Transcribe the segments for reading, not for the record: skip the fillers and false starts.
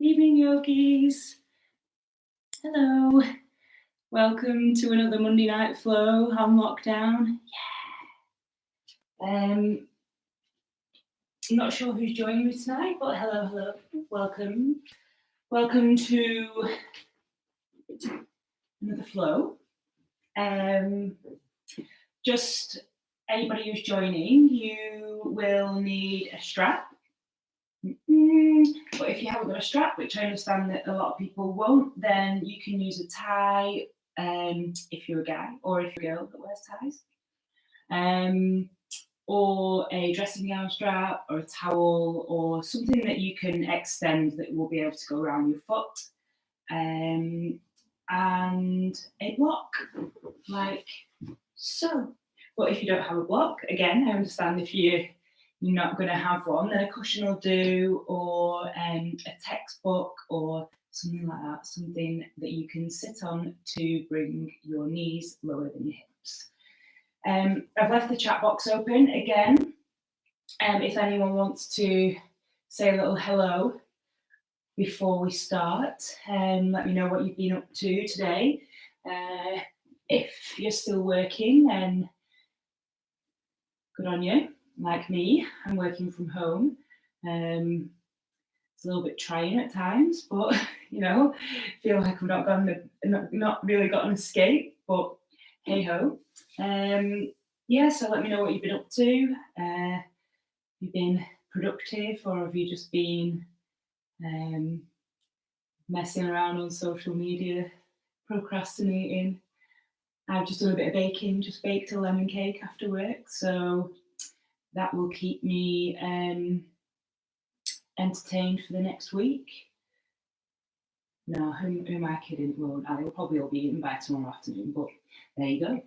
Evening, yogis. Hello. Welcome to another Monday Night Flow on lockdown. I'm not sure who's joining me tonight, but hello. Welcome. Welcome to another flow. Just anybody who's joining, you will need a strap. But if you haven't got a strap, which I understand that a lot of people won't, then you can use a tie if you're a guy or if you're a girl that wears ties. Or a dressing gown strap or a towel or something that you can extend that will be able to go around your foot. And a block, like so. But if you don't have a block, again, I understand if you're not going to have one, then a cushion will do, or a textbook or something like that, something that you can sit on to bring your knees lower than your hips. I've left the chat box open again. If anyone wants to say a little hello before we start, let me know what you've been up to today. If you're still working, then good on you. Like me, I'm working from home. It's a little bit trying at times, but feel like I've not really got an escape. But hey ho. So let me know what you've been up to. Have you been productive, or have you just been messing around on social media, procrastinating? I've just done a bit of baking, just baked a lemon cake after work, so that will keep me entertained for the next week. No, who am I kidding? Well, I will probably all be eaten by tomorrow afternoon, but there you go.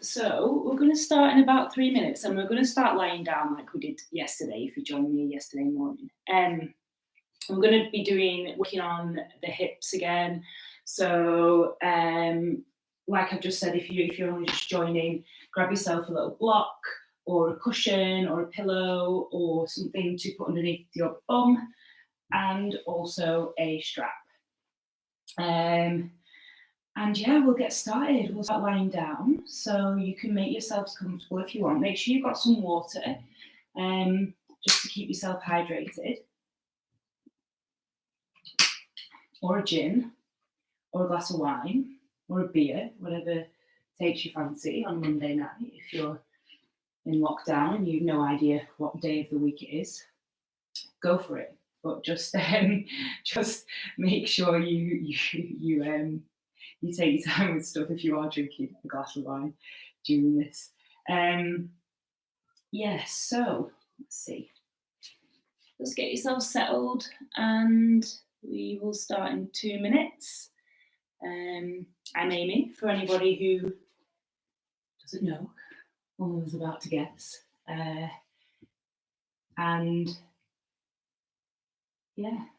So we're going to start in about 3 minutes, and we're going to start lying down like we did yesterday, if you joined me yesterday morning. We're going to be working on the hips again. So like I've just said, if you're only just joining, grab yourself a little block or a cushion or a pillow or something to put underneath your bum, and also a strap. We'll get started. We'll start lying down, so you can make yourselves comfortable if you want. Make sure you've got some water, just to keep yourself hydrated, or a gin, or a glass of wine, or a beer, whatever takes your fancy on Monday night. If you're in lockdown and you've no idea what day of the week it is, go for it. But just make sure you take your time with stuff if you are drinking a glass of wine during this. So let's see. Just get yourself settled, and we will start in 2 minutes. I'm Amy, for anybody who doesn't know or was about to guess.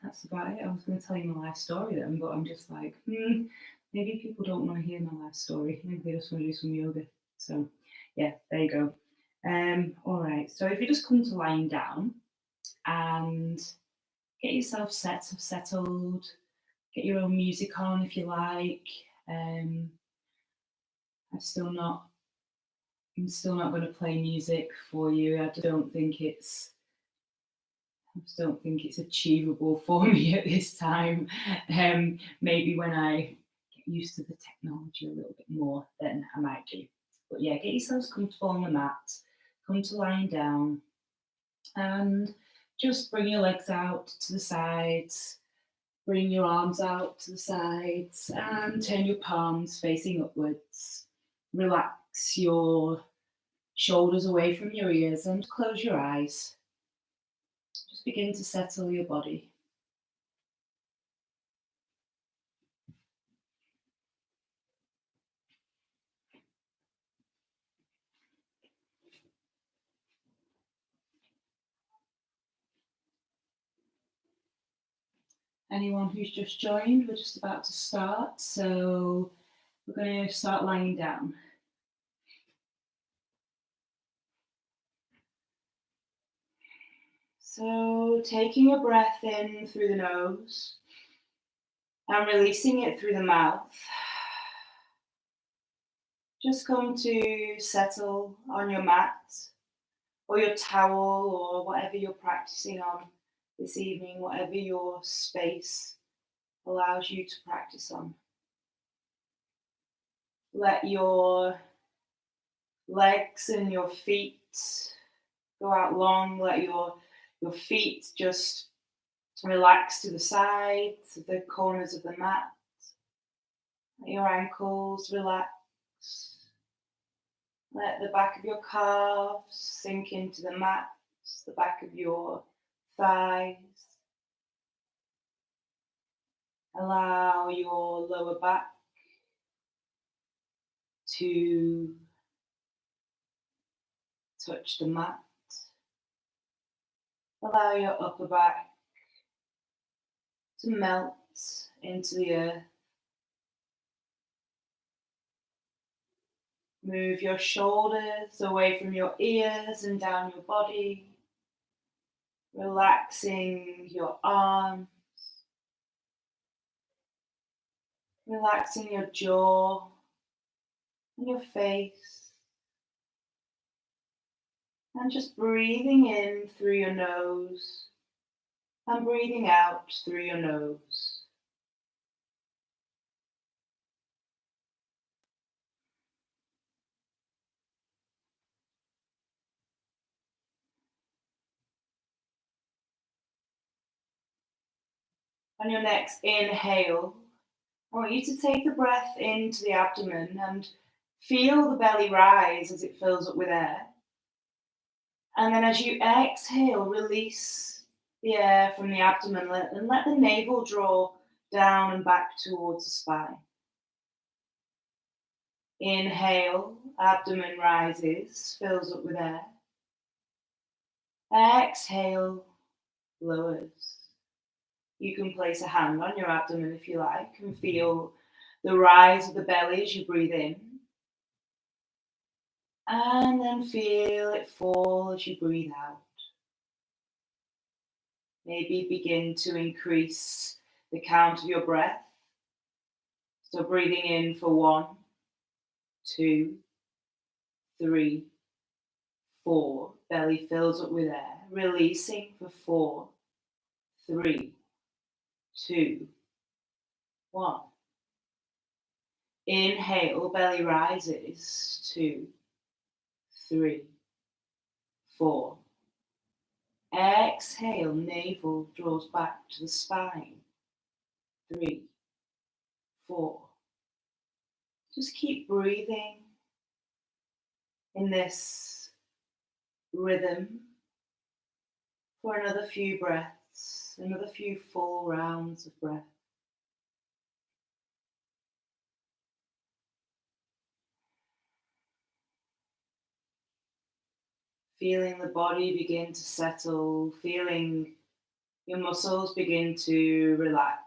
That's about it. I was going to tell you my life story then, but I'm just like, maybe people don't want to hear my life story. Maybe they just want to do some yoga. So, yeah, there you go. All right. So if you just come to lying down and get yourself settled, get your own music on if you like. I'm still not going to play music for you. I don't think it's achievable for me at this time. Maybe when I get used to the technology a little bit more, then I might do. But yeah, get yourselves comfortable on the mat, come to lying down, and just bring your legs out to the sides, bring your arms out to the sides, and turn your palms facing upwards. Relax your shoulders away from your ears and close your eyes. Just begin to settle your body. Anyone who's just joined, we're just about to start, so we're going to start lying down. So taking a breath in through the nose and releasing it through the mouth. Just come to settle on your mat or your towel or whatever you're practicing on this evening, whatever your space allows you to practice on. Let your legs and your feet go out long. Let your feet just relax to the sides, the corners of the mat. Let your ankles relax. Let the back of your calves sink into the mat, the back of your thighs. Allow your lower back to touch the mat. Allow your upper back to melt into the earth. Move your shoulders away from your ears and down your body, relaxing your arms, relaxing your jaw and your face, and just breathing in through your nose and breathing out through your nose. On your next inhale, I want you to take the breath into the abdomen and feel the belly rise as it fills up with air. And then as you exhale, release the air from the abdomen and let the navel draw down and back towards the spine. Inhale, abdomen rises, fills up with air. Exhale, lowers. You can place a hand on your abdomen if you like and feel the rise of the belly as you breathe in. And then feel it fall as you breathe out. Maybe begin to increase the count of your breath. So breathing in for 1, 2, 3, 4. Belly fills up with air. Releasing for 4, 3, 2, 1. Inhale, belly rises. 2, 3, 4. Exhale, navel draws back to the spine. 3, 4. Just keep breathing in this rhythm for another few breaths, another few full rounds of breath. Feeling the body begin to settle, feeling your muscles begin to relax.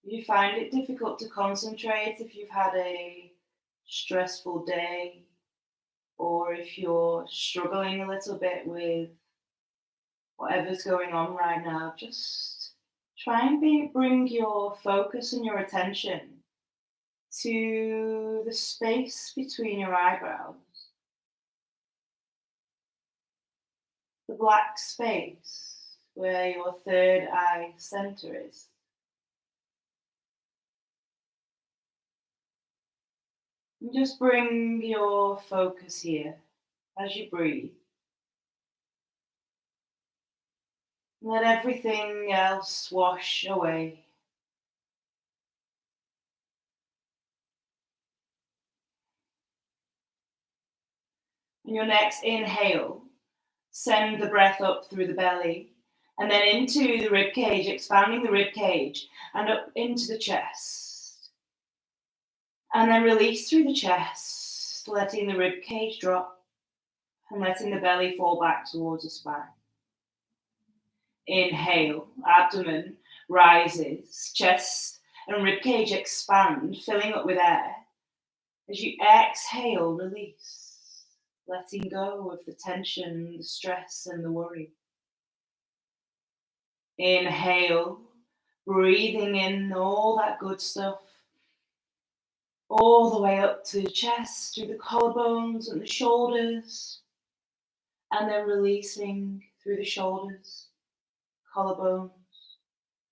If you find it difficult to concentrate, if you've had a stressful day, or if you're struggling a little bit with whatever's going on right now, just try and bring your focus and your attention to the space between your eyebrows, the black space where your third eye center is. And just bring your focus here as you breathe. Let everything else wash away. On your next inhale, send the breath up through the belly and then into the rib cage, expanding the rib cage and up into the chest. And then release through the chest, letting the rib cage drop and letting the belly fall back towards the spine. Inhale, abdomen rises, chest and rib cage expand, filling up with air. As you exhale, release. letting go of the tension, the stress, and the worry. Inhale, breathing in all that good stuff, all the way up to the chest, through the collarbones and the shoulders, and then releasing through the shoulders, collarbones,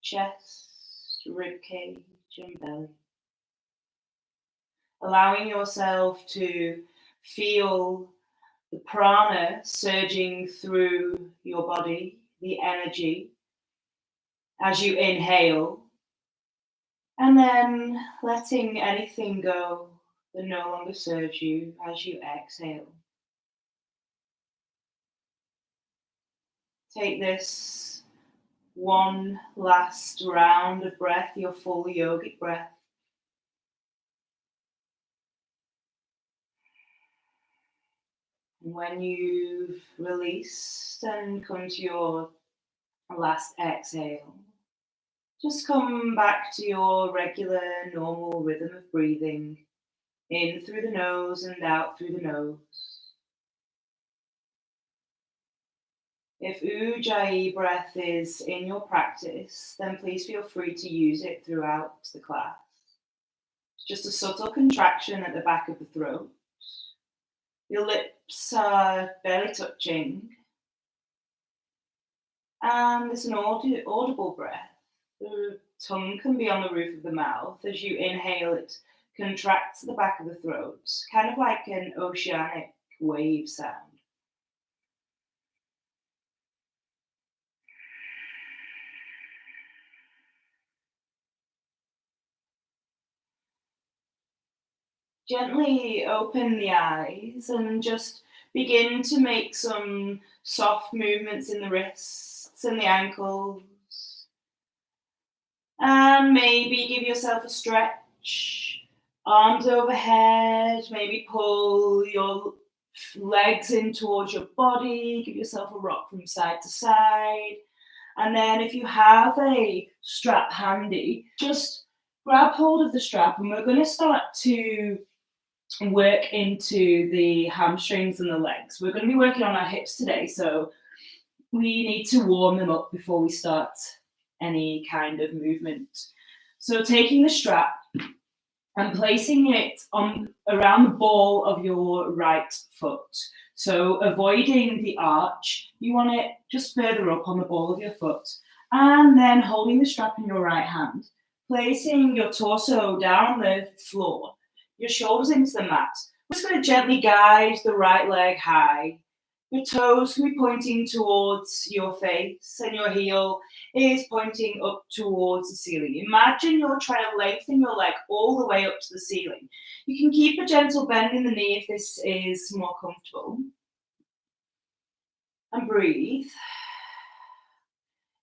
chest, rib cage, and belly. Allowing yourself to feel the prana surging through your body, the energy, as you inhale, and then letting anything go that no longer serves you as you exhale. Take this one last round of breath, your full yogic breath. And when you've released and come to your last exhale, just come back to your regular, normal rhythm of breathing, in through the nose and out through the nose. If Ujjayi breath is in your practice, then please feel free to use it throughout the class. It's just a subtle contraction at the back of the throat. Your lips are barely touching, and it's an audible breath. The tongue can be on the roof of the mouth. As you inhale, it contracts the back of the throat, kind of like an oceanic wave sound. Gently open the eyes and just begin to make some soft movements in the wrists and the ankles. And maybe give yourself a stretch. Arms overhead, maybe pull your legs in towards your body, give yourself a rock from side to side. And then if you have a strap handy, just grab hold of the strap, and we're going to start to work into the hamstrings and the legs. We're going to be working on our hips today, so we need to warm them up before we start any kind of movement. So taking the strap and placing it on around the ball of your right foot. So avoiding the arch, you want it just further up on the ball of your foot. And then holding the strap in your right hand, placing your torso down on the floor, your shoulders into the mat. We're just going to gently guide the right leg high. Your toes can be pointing towards your face, and your heel is pointing up towards the ceiling. Imagine you're trying to lengthen your leg all the way up to the ceiling. You can keep a gentle bend in the knee if this is more comfortable. And breathe.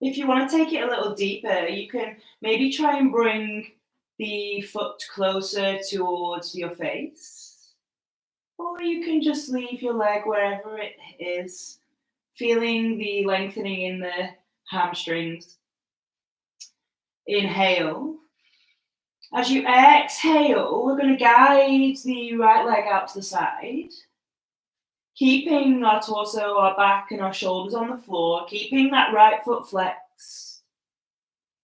If you want to take it a little deeper, you can maybe try and bring the foot closer towards your face. Or you can just leave your leg wherever it is, feeling the lengthening in the hamstrings. Inhale. As you exhale, we're going to guide the right leg out to the side, keeping our torso, our back, and our shoulders on the floor, keeping that right foot flexed,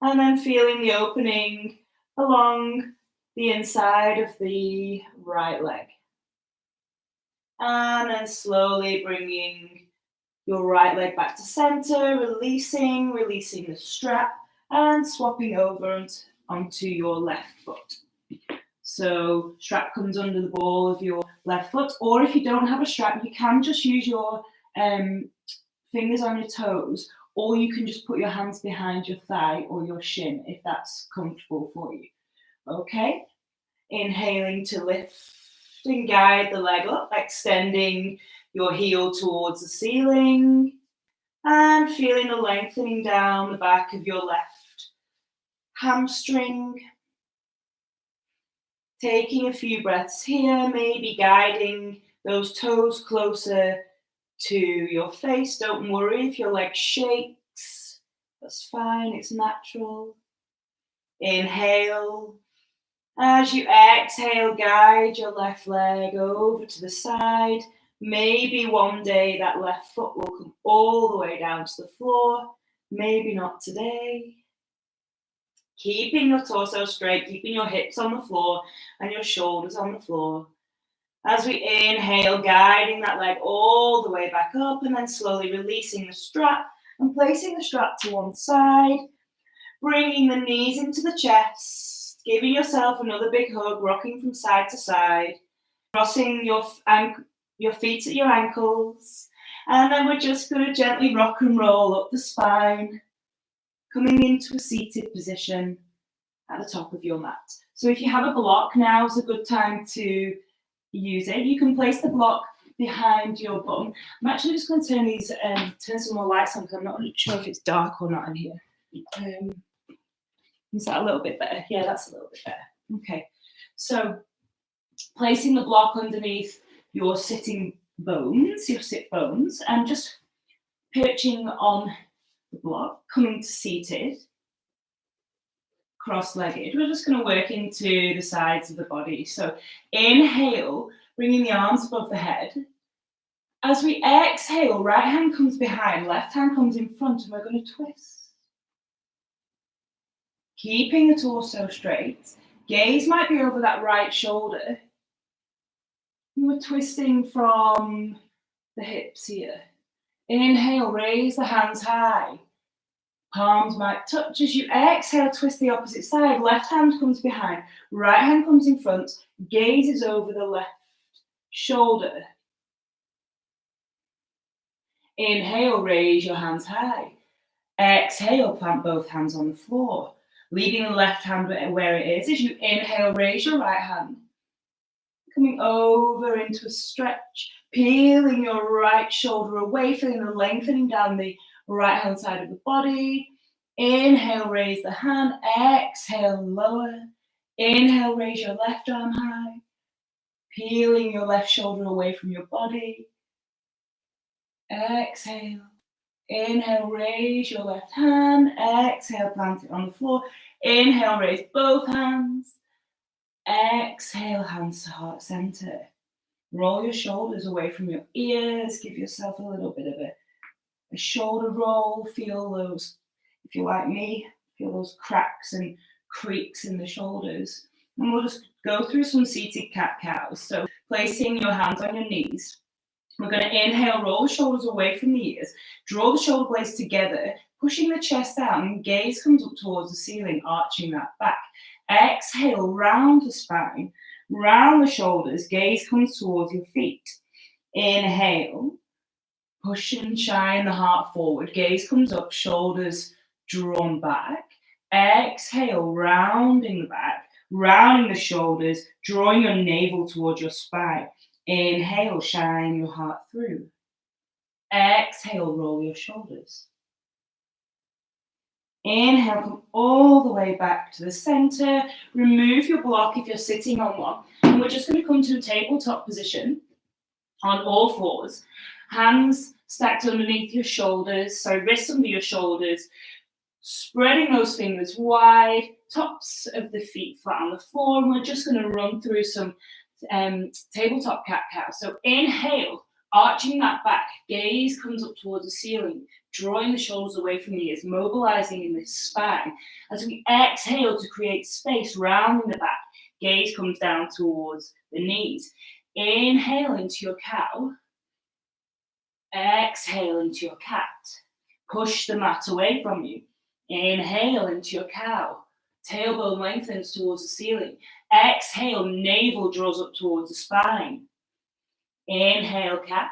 and then feeling the opening along the inside of the right leg. And then slowly bringing your right leg back to center, releasing the strap, and swapping over onto your left foot. So strap comes under the ball of your left foot, or if you don't have a strap, you can just use your fingers on your toes, or you can just put your hands behind your thigh or your shin if that's comfortable for you. Okay, inhaling to lift and guide the leg up, extending your heel towards the ceiling and feeling the lengthening down the back of your left hamstring. Taking a few breaths here, maybe guiding those toes closer to your face. Don't worry if your leg shakes. That's fine, it's natural. Inhale. As you exhale, guide your left leg over to the side, Maybe one day that left foot will come all the way down to the floor. Maybe not today. Keeping your torso straight, keeping your hips on the floor and your shoulders on the floor. As we inhale, guiding that leg all the way back up and then slowly releasing the strap and placing the strap to one side, bringing the knees into the chest, giving yourself another big hug, rocking from side to side, crossing your feet at your ankles, and then we're just going to gently rock and roll up the spine, coming into a seated position at the top of your mat. So if you have a block, now is a good time to use it. You can place the block behind your bum. I'm actually just going to turn some more lights on because I'm not sure if it's dark or not in here. Is that a little bit better? Yeah, that's a little bit better. Okay, so placing the block underneath your sitting bones, your sit bones, and just perching on the block, coming to seated, cross-legged. We're just going to work into the sides of the body. So inhale, bringing the arms above the head. As we exhale, right hand comes behind, left hand comes in front, and we're going to twist. Keeping the torso straight. Gaze might be over that right shoulder. We're twisting from the hips here. Inhale, raise the hands high. Palms might touch as you exhale, twist the opposite side. Left hand comes behind, right hand comes in front. Gaze is over the left shoulder. Inhale, raise your hands high. Exhale, plant both hands on the floor. Leaving the left hand where it is. As you inhale, raise your right hand. Coming over into a stretch, peeling your right shoulder away, feeling the lengthening down the right hand side of the body. Inhale, raise the hand. Exhale, lower. Inhale, raise your left arm high, peeling your left shoulder away from your body. Exhale. Inhale, raise your left hand. Exhale, plant it on the floor. Inhale, raise both hands. Exhale, hands to heart center. Roll your shoulders away from your ears. Give yourself a little bit of a shoulder roll. Feel those, if you're like me, feel those cracks and creaks in the shoulders. And we'll just go through some seated cat-cows. So placing your hands on your knees. We're going to inhale, roll the shoulders away from the ears, draw the shoulder blades together, pushing the chest down, gaze comes up towards the ceiling, arching that back. Exhale, round the spine, round the shoulders, gaze comes towards your feet. Inhale, push and shine the heart forward, gaze comes up, shoulders drawn back. Exhale, rounding the back, rounding the shoulders, drawing your navel towards your spine. Inhale, shine your heart through. Exhale, roll your shoulders. Inhale, come all the way back to the center. Remove your block if you're sitting on one. And we're just going to come to a tabletop position on all fours. Hands stacked underneath your shoulders, so wrists under your shoulders. Spreading those fingers wide, tops of the feet flat on the floor. And we're just going to run through some tabletop cat-cow. So inhale, arching that back, gaze comes up towards the ceiling, drawing the shoulders away from the ears, mobilizing in the spine. As we exhale to create space, rounding the back, gaze comes down towards the knees. Inhale into your cow. Exhale into your cat. Push the mat away from you. Inhale into your cow. Tailbone lengthens towards the ceiling. Exhale, navel draws up towards the spine. Inhale, cow.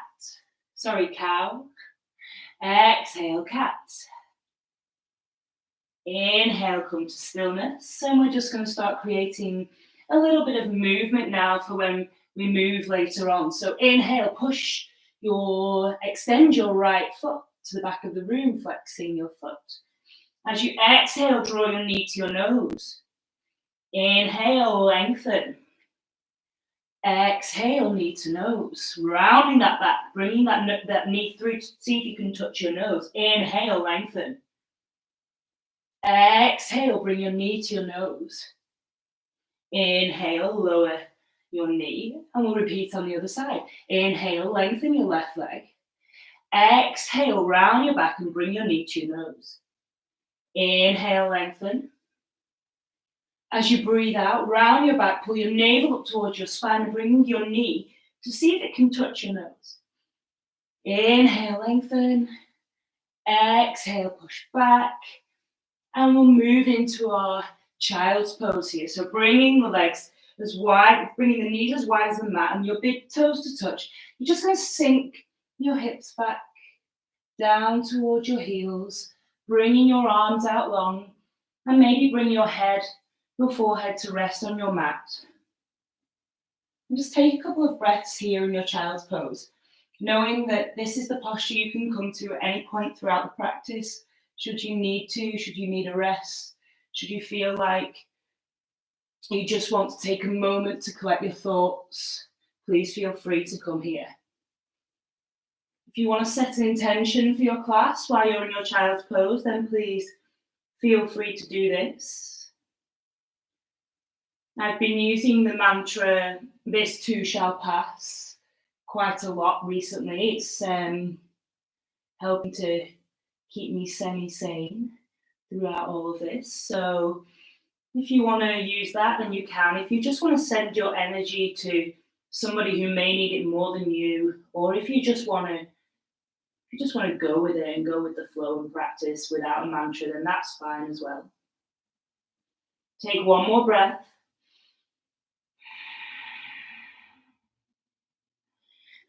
Exhale, cat. Inhale, come to stillness. And we're just going to start creating a little bit of movement now for when we move later on. So inhale, extend your right foot to the back of the room, flexing your foot. As you exhale, draw your knee to your nose. Inhale, lengthen. Exhale, knee to nose. Rounding that back, bringing that knee through to see if you can touch your nose. Inhale, lengthen. Exhale, bring your knee to your nose. Inhale, lower your knee, and we'll repeat on the other side. Inhale, lengthen your left leg. Exhale, round your back and bring your knee to your nose. Inhale, lengthen. As you breathe out, round your back, pull your navel up towards your spine and bring your knee to see if it can touch your nose. Inhale, lengthen. Exhale, push back. And we'll move into our child's pose here. So bringing the legs as wide, bringing the knees as wide as the mat and your big toes to touch. You're just going to sink your hips back down towards your heels, bringing your arms out long, and maybe bring your forehead to rest on your mat. And just take a couple of breaths here in your child's pose, knowing that this is the posture you can come to at any point throughout the practice. Should you need to, should you need a rest, should you feel like you just want to take a moment to collect your thoughts, please feel free to come here. If you want to set an intention for your class while you're in your child's pose, then please feel free to do this. I've been using the mantra, "This too shall pass," quite a lot recently. It's helping to keep me semi-sane throughout all of this. So if you want to use that, then you can. If you just want to send your energy to somebody who may need it more than you, or if you just want to go with it and go with the flow and practice without a mantra, then that's fine as well. Take one more breath.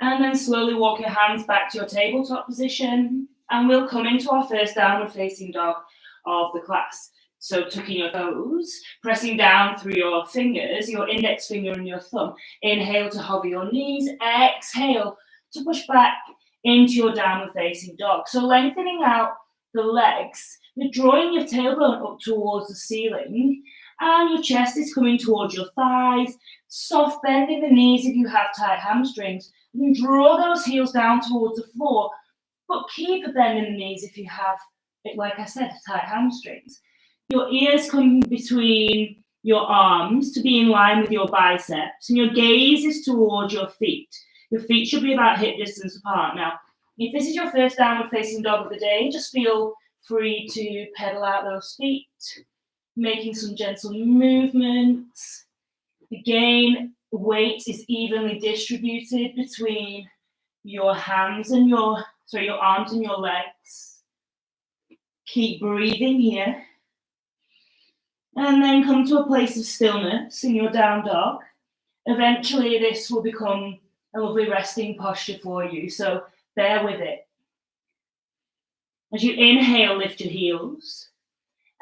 And then slowly walk your hands back to your tabletop position. And we'll come into our first downward facing dog of the class. So tucking your toes, pressing down through your fingers, your index finger and your thumb. Inhale to hover your knees. Exhale to push back into your downward facing dog. So lengthening out the legs, you're drawing your tailbone up towards the ceiling and your chest is coming towards your thighs. Soft bending the knees if you have tight hamstrings. You can draw those heels down towards the floor, but keep a bend in the knees if you have, like I said, tight hamstrings. Your ears come between your arms to be in line with your biceps, and your gaze is towards your feet. Your feet should be about hip distance apart. Now, if this is your first downward facing dog of the day, just feel free to pedal out those feet, making some gentle movements. Again, weight is evenly distributed between your arms and your legs. Keep breathing here. And then come to a place of stillness in your down dog. Eventually, this will become a lovely resting posture for you, so bear with it. As you inhale, lift your heels.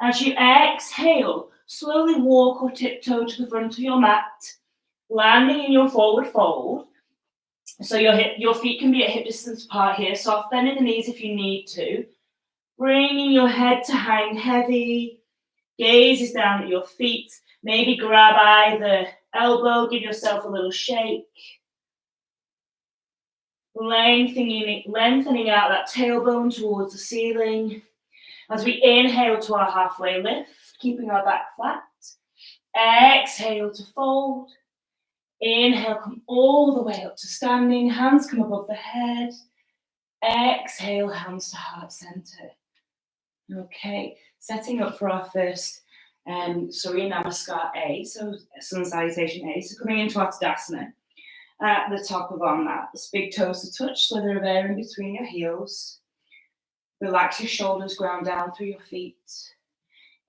As you exhale, slowly walk or tiptoe to the front of your mat, landing in your forward fold. So your feet can be at hip distance apart here, soft bending the knees if you need to. Bringing your head to hang heavy. Gaze is down at your feet. Maybe grab either elbow, give yourself a little shake. Lengthening out that tailbone towards the ceiling. As we inhale to our halfway lift, keeping our back flat. Exhale to fold. Inhale, come all the way up to standing. Hands come above the head. Exhale, hands to heart center. Okay, setting up for our first Surya Namaskar A, so Sun Salutation A. So coming into our Tadasana. At the top of our mat, this big toes to touch, slither of air in between your heels. Relax your shoulders, ground down through your feet.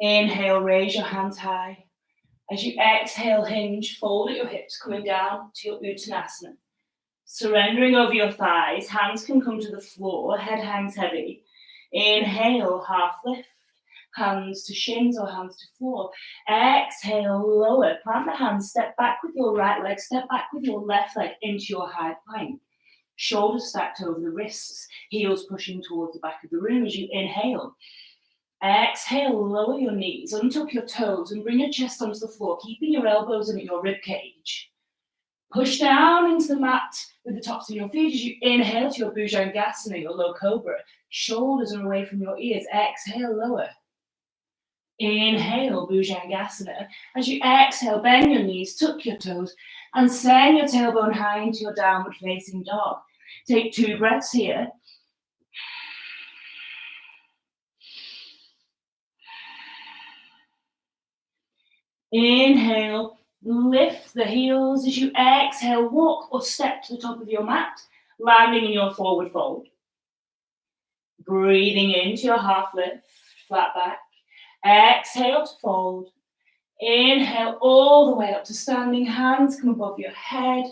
Inhale, raise your hands high. As you exhale, hinge, fold at your hips, coming down to your Uttanasana. Surrendering over your thighs, hands can come to the floor, head hangs heavy. Inhale, half lift, hands to shins or hands to floor. Exhale, lower, plant the hands, step back with your right leg, step back with your left leg into your high plank. Shoulders stacked over the wrists, heels pushing towards the back of the room as you inhale. Exhale, lower your knees, untuck your toes and bring your chest onto the floor, keeping your elbows in at your rib cage. Push down into the mat with the tops of your feet as you inhale to your Bhujangasana, your low cobra. Shoulders are away from your ears. Exhale, lower. Inhale, Bhujangasana. As you exhale, bend your knees, tuck your toes, And send your tailbone high into your downward facing dog. Take 2 breaths here. Inhale, lift the heels. As you exhale, walk or step to the top of your mat, landing in your forward fold. Breathing into your half lift, flat back. Exhale to fold. Inhale all the way up to standing. Hands come above your head.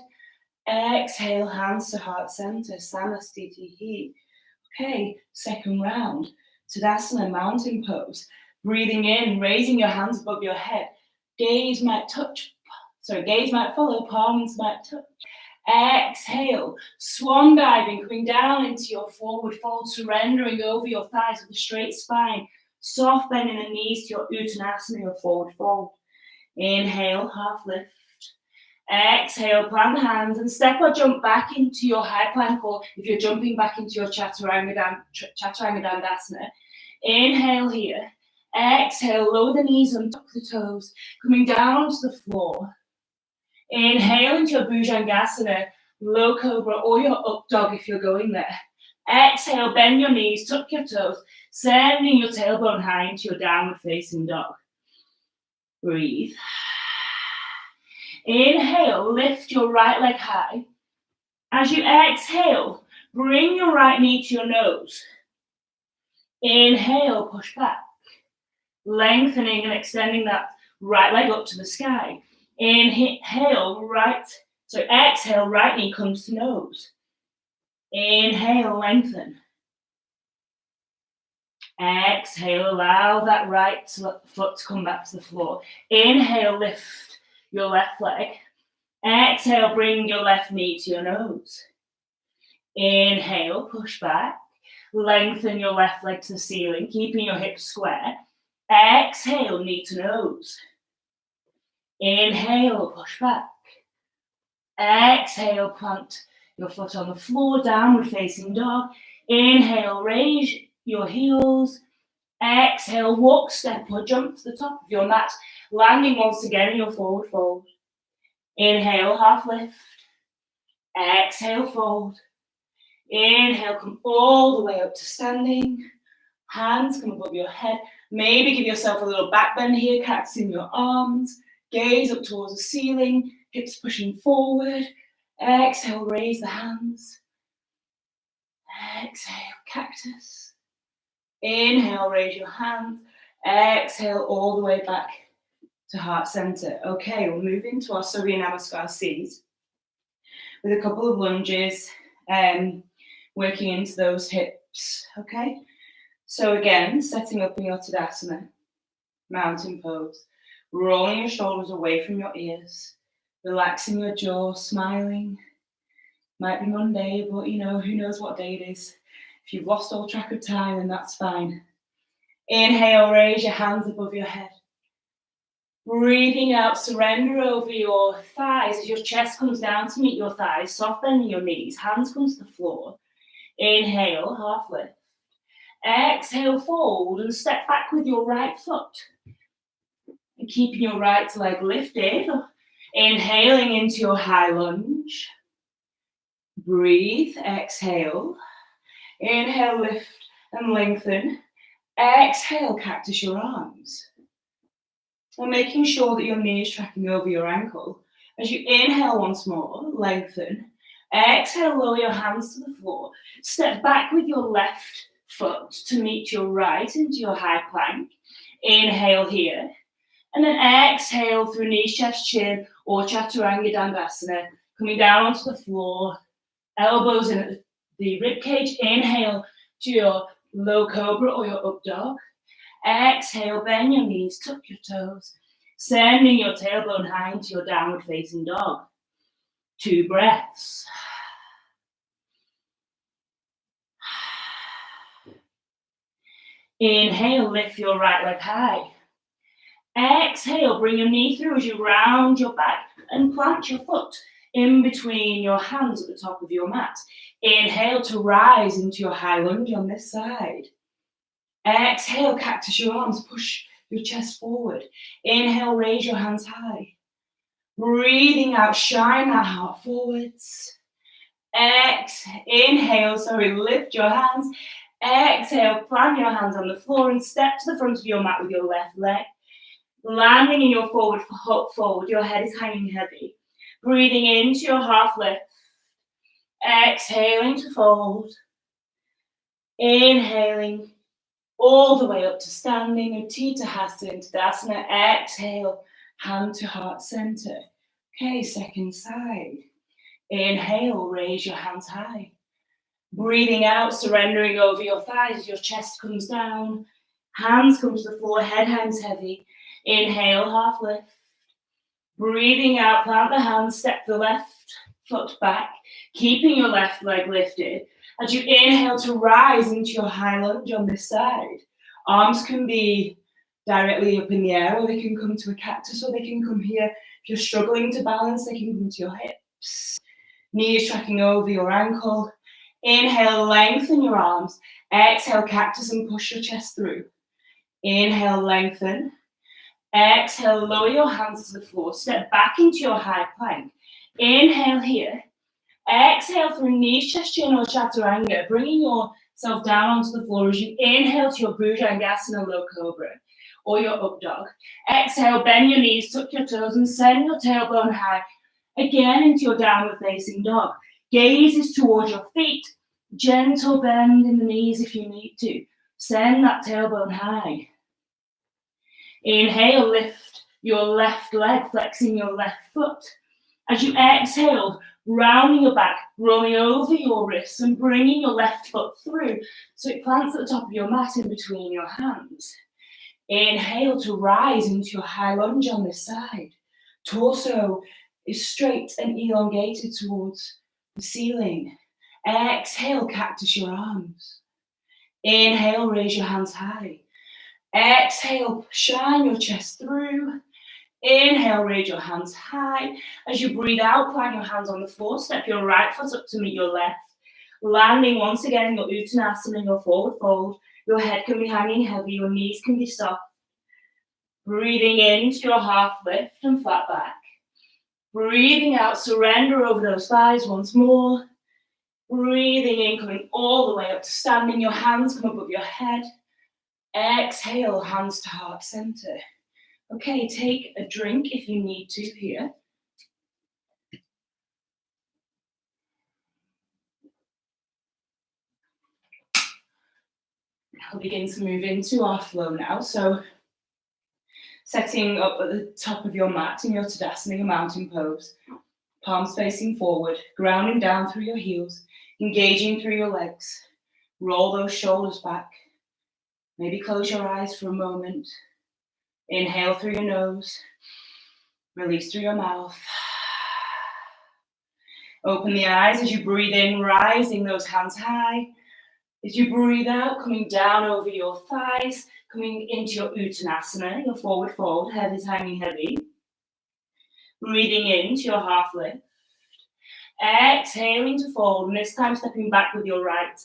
Exhale, hands to heart center, Samasthiti. Okay, second round. Tadasana, mountain pose. Breathing in, raising your hands above your head. Gaze might follow, palms might touch. Exhale, swan diving, coming down into your forward fold, surrendering over your thighs with a straight spine. Soft bend in the knees to your Uttanasana, your forward fold. Inhale, half lift. Exhale, plant the hands and step or jump back into your high plank, or if you're jumping back into your Chaturanga Dandasana. Inhale here. Exhale, lower the knees and tuck the toes, coming down to the floor. Inhale into your Bhujangasana, low cobra, or your up dog if you're going there. Exhale, bend your knees, tuck your toes, sending your tailbone high into your downward facing dog. Breathe. Inhale, lift your right leg high. As you exhale, bring your right knee to your nose. Inhale, push back. Lengthening and extending that right leg up to the sky. Exhale, right knee comes to nose. Inhale, lengthen. Exhale, allow that right foot to come back to the floor. Inhale, lift your left leg. Exhale, bring your left knee to your nose. Inhale, push back. Lengthen your left leg to the ceiling, keeping your hips square. Exhale, knee to nose. Inhale, push back. Exhale, plant your foot on the floor, downward facing dog. Inhale, raise your heels. Exhale, walk, step, or jump to the top of your mat, landing once again in your forward fold. Inhale, half lift. Exhale, fold. Inhale, come all the way up to standing. Hands come above your head. Maybe give yourself a little back bend here, cactus in your arms. Gaze up towards the ceiling, hips pushing forward. Exhale, raise the hands. Exhale, cactus. Inhale, raise your hands. Exhale, all the way back to heart center. Okay, we'll move into our Surya Namaskar seat with a couple of lunges, working into those hips. Okay, so again, setting up in your Tadasana, mountain pose, rolling your shoulders away from your ears, relaxing your jaw, smiling. Might be Monday, but who knows what day it is. If you've lost all track of time, then that's fine. Inhale, raise your hands above your head. Breathing out, surrender over your thighs as your chest comes down to meet your thighs, soft bending your knees, hands come to the floor. Inhale, half lift. Exhale, fold and step back with your right foot. And keeping your right leg lifted. Inhaling into your high lunge. Breathe, exhale. Inhale, lift and lengthen. Exhale, cactus your arms. And making sure that your knee is tracking over your ankle. As you inhale once more, lengthen. Exhale, lower your hands to the floor. Step back with your left foot to meet your right into your high plank. Inhale here. And then exhale through knees, chest, chin, or Chaturanga Dandasana. Coming down onto the floor. Elbows in at the rib cage. Inhale to your low cobra or your up dog. Exhale, bend your knees, tuck your toes, sending your tailbone high into your downward facing dog. 2 breaths. Inhale, lift your right leg high. Exhale, bring your knee through as you round your back and plant your foot in between your hands at the top of your mat. Inhale to rise into your high lunge on this side. Exhale, cactus your arms, push your chest forward. Inhale, raise your hands high. Breathing out, shine that heart forwards. Inhale, lift your hands. Exhale, plant your hands on the floor and step to the front of your mat with your left leg. Landing in your forward fold, your head is hanging heavy. Breathing into your half lift. Exhaling to fold. Inhaling all the way up to standing, Utthita Hasta into Tadasana. Exhale, hand to heart center. Okay, second side. Inhale, raise your hands high. Breathing out, surrendering over your thighs, your chest comes down. Hands come to the floor, head hangs heavy. Inhale, half lift. Breathing out, plant the hands, step the left foot back, keeping your left leg lifted. As you inhale to rise into your high lunge on this side, arms can be directly up in the air, or they can come to a cactus, or they can come here. If you're struggling to balance, they can come to your hips. Knees tracking over your ankle. Inhale, lengthen your arms. Exhale, cactus, and push your chest through. Inhale, lengthen. Exhale, lower your hands to the floor. Step back into your high plank. Inhale here. Exhale through knees, chest, chin, or chaturanga, bringing yourself down onto the floor as you inhale to your Bhujangasana low cobra or your up dog. Exhale, bend your knees, tuck your toes, and send your tailbone high again into your downward facing dog. Gaze is towards your feet. Gentle bend in the knees if you need to. Send that tailbone high. Inhale, lift your left leg, flexing your left foot. As you exhale, rounding your back, rolling over your wrists and bringing your left foot through so it plants at the top of your mat in between your hands. Inhale to rise into your high lunge on this side. Torso is straight and elongated towards the ceiling. Exhale, cactus your arms. Inhale, raise your hands high. Exhale, shine your chest through. Inhale, raise your hands high. As you breathe out, plant your hands on the floor. Step your right foot up to meet your left. Landing once again in your Uttanasana, your forward fold. Your head can be hanging heavy. Your knees can be soft. Breathing into your half lift and flat back. Breathing out, surrender over those thighs once more. Breathing in, coming all the way up to standing. Your hands come above your head. Exhale, hands to heart center. Okay, take a drink if you need to here. I'll begin to move into our flow now. So setting up at the top of your mat in your Tadasana, your mountain pose. Palms facing forward, grounding down through your heels, engaging through your legs. Roll those shoulders back. Maybe close your eyes for a moment. Inhale through your nose. Release through your mouth. Open the eyes as you breathe in, rising those hands high. As you breathe out, coming down over your thighs, coming into your Uttanasana, your forward fold, head is hanging heavy. Breathing into your half lift. Exhaling to fold, and this time stepping back with your right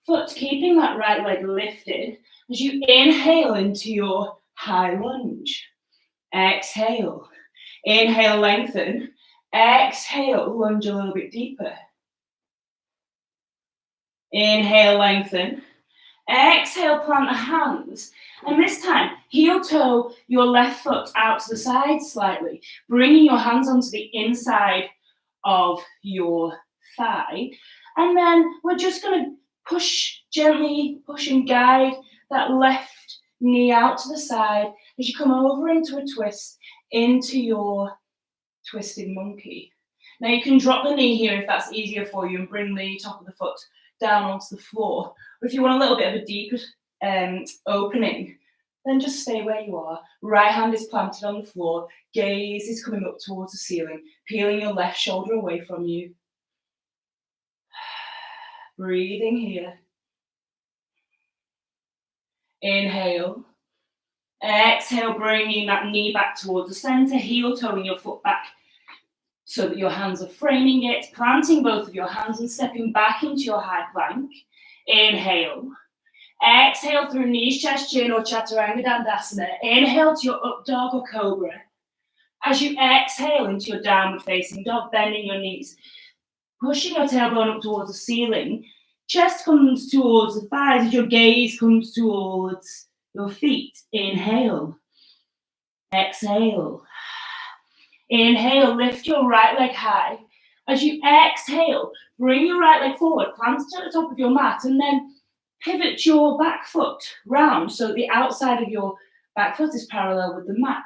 foot, keeping that right leg lifted as you inhale into your high lunge. Exhale. Inhale, lengthen. Exhale, lunge a little bit deeper. Inhale, lengthen. Exhale, plant the hands. And this time, heel toe your left foot out to the side slightly, bringing your hands onto the inside of your thigh. And then we're just going to gently push and guide that left knee out to the side as you come over into a twist, into your twisted monkey. Now you can drop the knee here if that's easier for you and bring the top of the foot down onto the floor. Or if you want a little bit of a deeper opening, then just stay where you are. Right hand is planted on the floor, gaze is coming up towards the ceiling, peeling your left shoulder away from you. Breathing here. Inhale. Exhale, bringing that knee back towards the center, heel toeing your foot back so that your hands are framing it, planting both of your hands and stepping back into your high plank. Inhale. Exhale through knees, chest, chin, or Chaturanga Dandasana. Inhale to your up dog or cobra. As you exhale into your downward facing dog, bending your knees, pushing your tailbone up towards the ceiling, chest comes towards the thighs as your gaze comes towards your feet. Inhale. Exhale. Inhale, lift your right leg high. As you exhale, bring your right leg forward, plant it at the top of your mat, and then pivot your back foot round so the outside of your back foot is parallel with the mat.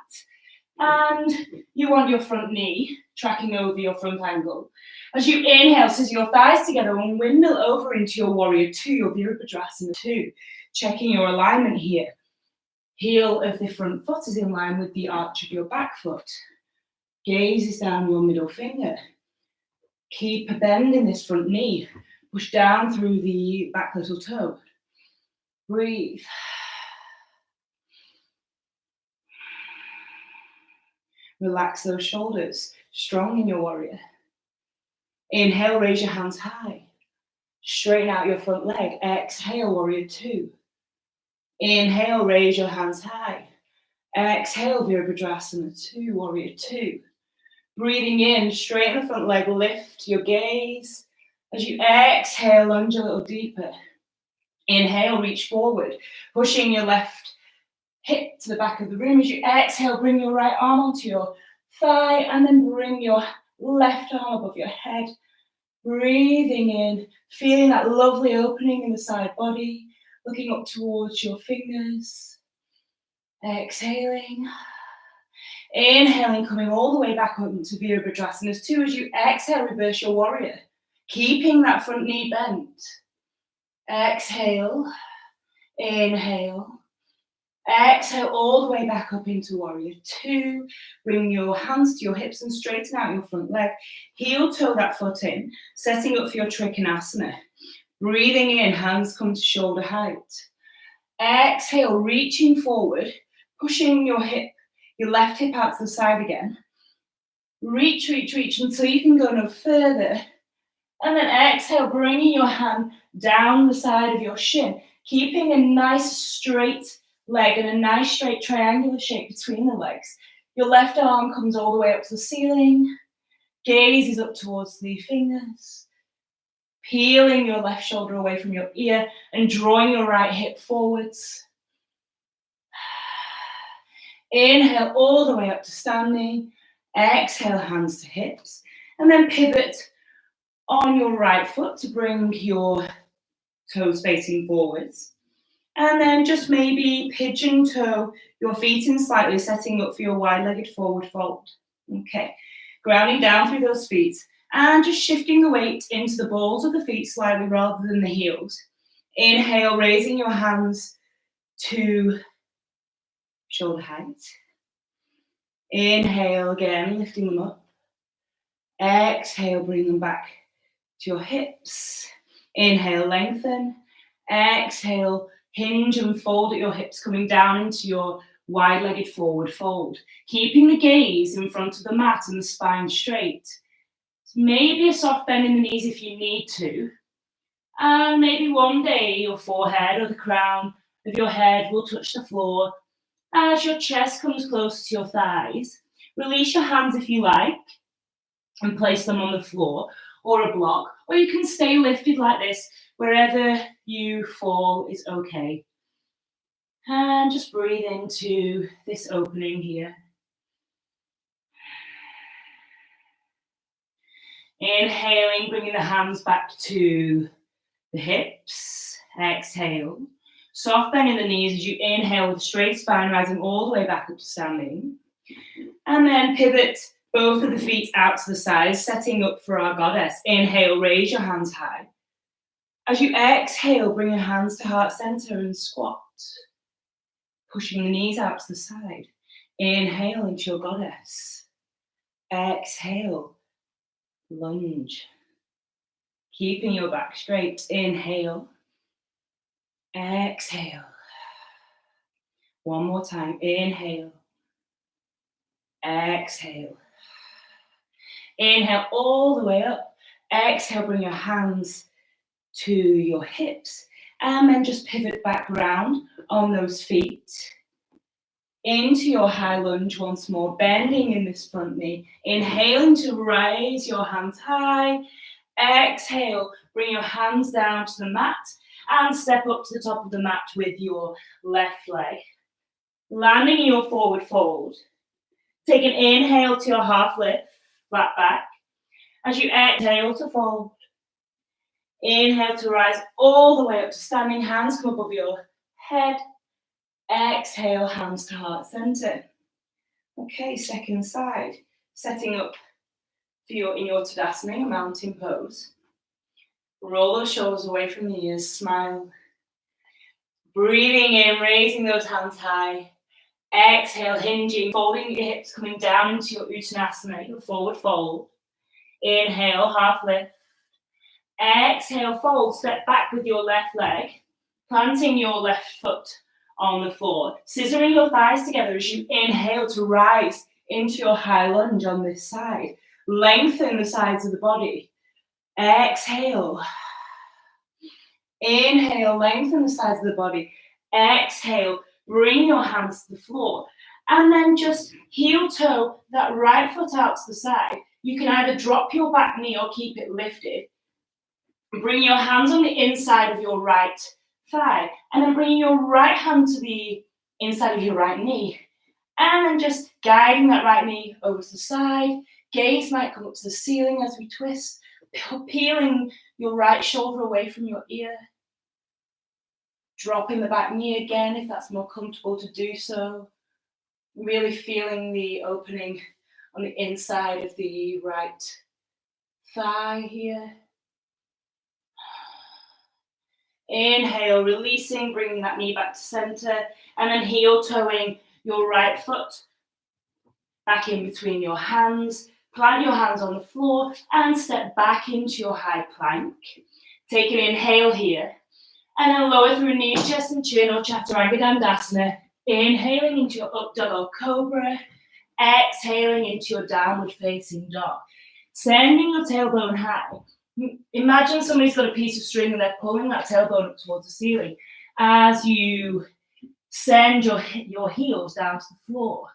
And you want your front knee tracking over your front ankle. As you inhale, scissor your thighs together and windmill over into your warrior two, your Virabhadrasana 2. Checking your alignment here. Heel of the front foot is in line with the arch of your back foot. Gaze is down your middle finger. Keep a bend in this front knee. Push down through the back little toe. Breathe. Relax those shoulders. Strong in your warrior. Inhale, raise your hands high. Straighten out your front leg. Exhale, warrior two. Inhale, raise your hands high. Exhale, Virabhadrasana 2, warrior two. Breathing in, straighten the front leg, lift your gaze. As you exhale, lunge a little deeper. Inhale, reach forward, pushing your left hip to the back of the room. As you exhale, bring your right arm onto your thigh and then bring your left arm above your head. Breathing in, feeling that lovely opening in the side body, looking up towards your fingers. Exhaling. Inhaling, coming all the way back up into Virabhadrasana 2. As you exhale, reverse your warrior, keeping that front knee bent. Exhale, inhale, exhale all the way back up into warrior two. Bring your hands to your hips and straighten out your front leg. Heel toe that foot in, setting up for your Trikonasana. Breathing in, hands come to shoulder height. Exhale, reaching forward, pushing your left hip out to the side again. Reach, reach, reach until you can go no further. And then exhale, bringing your hand down the side of your shin, keeping a nice straight leg and a nice straight triangular shape between the legs. Your left arm comes all the way up to the ceiling. Gaze is up towards the fingers. Peeling your left shoulder away from your ear and drawing your right hip forwards. Inhale all the way up to standing. Exhale, hands to hips. And then pivot on your right foot to bring your toes facing forwards. And then just maybe pigeon toe your feet in slightly, setting up for your wide-legged forward fold. Okay, grounding down through those feet and just shifting the weight into the balls of the feet slightly rather than the heels. Inhale, raising your hands to shoulder height. Inhale again, lifting them up. Exhale, bring them back to your hips. Inhale, lengthen. Exhale, hinge and fold at your hips, coming down into your wide-legged forward fold. Keeping the gaze in front of the mat and the spine straight. Maybe a soft bend in the knees if you need to. And maybe one day your forehead or the crown of your head will touch the floor. As your chest comes closer to your thighs, release your hands if you like and place them on the floor or a block, or you can stay lifted like this. Wherever you fall is okay. And just breathe into this opening here. Inhaling, bringing the hands back to the hips. Exhale. Soft bend in the knees as you inhale with a straight spine, rising all the way back up to standing. And then pivot both of the feet out to the sides, setting up for our goddess. Inhale, raise your hands high. As you exhale, bring your hands to heart center and squat. Pushing the knees out to the side. Inhale into your goddess. Exhale, lunge. Keeping your back straight. Inhale. Exhale. One more time. Inhale. Exhale. Inhale all the way up. Exhale, bring your hands to your hips. And then just pivot back round on those feet. into your high lunge once more, bending in this front knee. Inhaling to raise your hands high. Exhale, bring your hands down to the mat and step up to the top of the mat with your left leg. Landing in your forward fold. Take an inhale to your half lift, flat back. As you exhale to fold. Inhale to rise all the way up to standing, hands come above your head. Exhale, hands to heart center. Okay, second side. Setting up in your Tadasana, a mountain pose. Roll those shoulders away from the ears, smile. Breathing in, raising those hands high. Exhale, hinging, folding your hips, coming down into your Uttanasana, your forward fold. Inhale, half lift. Exhale, fold, step back with your left leg, planting your left foot on the floor, scissoring your thighs together as you inhale to rise into your high lunge on this side. Lengthen the sides of the body. Exhale. Inhale, lengthen the sides of the body. Exhale, bring your hands to the floor. And then just heel toe that right foot out to the side. You can either drop your back knee or keep it lifted. Bring your hands on the inside of your right thigh. And then bring your right hand to the inside of your right knee. And then just guiding that right knee over to the side. Gaze might come up to the ceiling as we twist. Peeling your right shoulder away from your ear. Dropping the back knee again if that's more comfortable to do so. Really feeling the opening on the inside of the right thigh here. Inhale, releasing, bringing that knee back to center, and then heel toeing your right foot back in between your hands. Plant your hands on the floor and step back into your high plank. Take an inhale here, and then lower through knees, chest and chin, or Chaturanga Dandasana. Inhaling into your up dog or cobra. Exhaling into your downward facing dog. Sending your tailbone high. Imagine somebody's got a piece of string and they're pulling that tailbone up towards the ceiling as you send your heels down to the floor.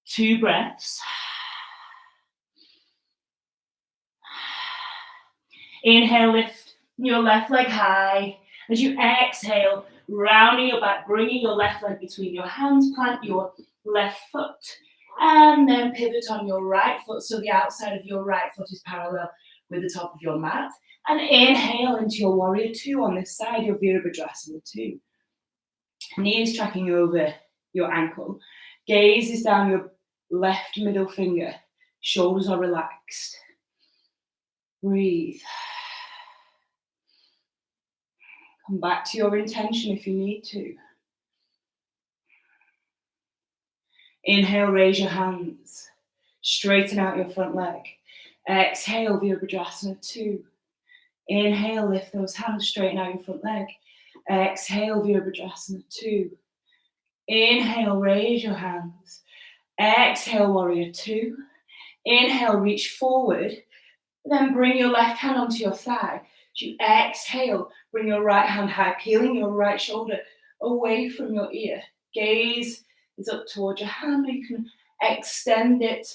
2 breaths. Inhale, lift your left leg high. As you exhale, rounding your back, bringing your left leg between your hands, plant your left foot, and then pivot on your right foot so the outside of your right foot is parallel with the top of your mat. And inhale into your warrior 2 on this side, your Virabhadrasana 2. Knees tracking over your ankle. Gaze is down your left middle finger. Shoulders are relaxed. Breathe. Come back to your intention if you need to. Inhale, raise your hands. Straighten out your front leg. Exhale, Virabhadrasana 2. Inhale, lift those hands, straighten out your front leg. Exhale, Virabhadrasana 2. Inhale, raise your hands. Exhale, warrior 2. Inhale, reach forward. Then bring your left hand onto your thigh. As you exhale, bring your right hand high, peeling your right shoulder away from your ear. Gaze is up towards your hand, or you can extend it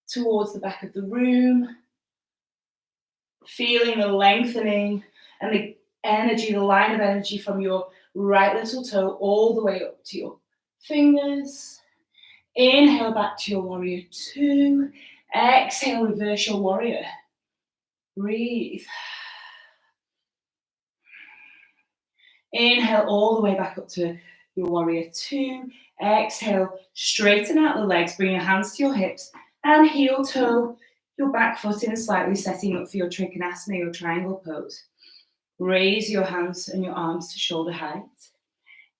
towards the back of the room. Feeling the lengthening and the energy, the line of energy from your right little toe all the way up to your fingers. Inhale back to your warrior 2. Exhale, reverse your warrior. Breathe. Inhale all the way back up to your warrior 2. Exhale, straighten out the legs, bring your hands to your hips, and heel toe your back foot in slightly, setting up for your Trikonasana, your triangle pose. Raise your hands and your arms to shoulder height.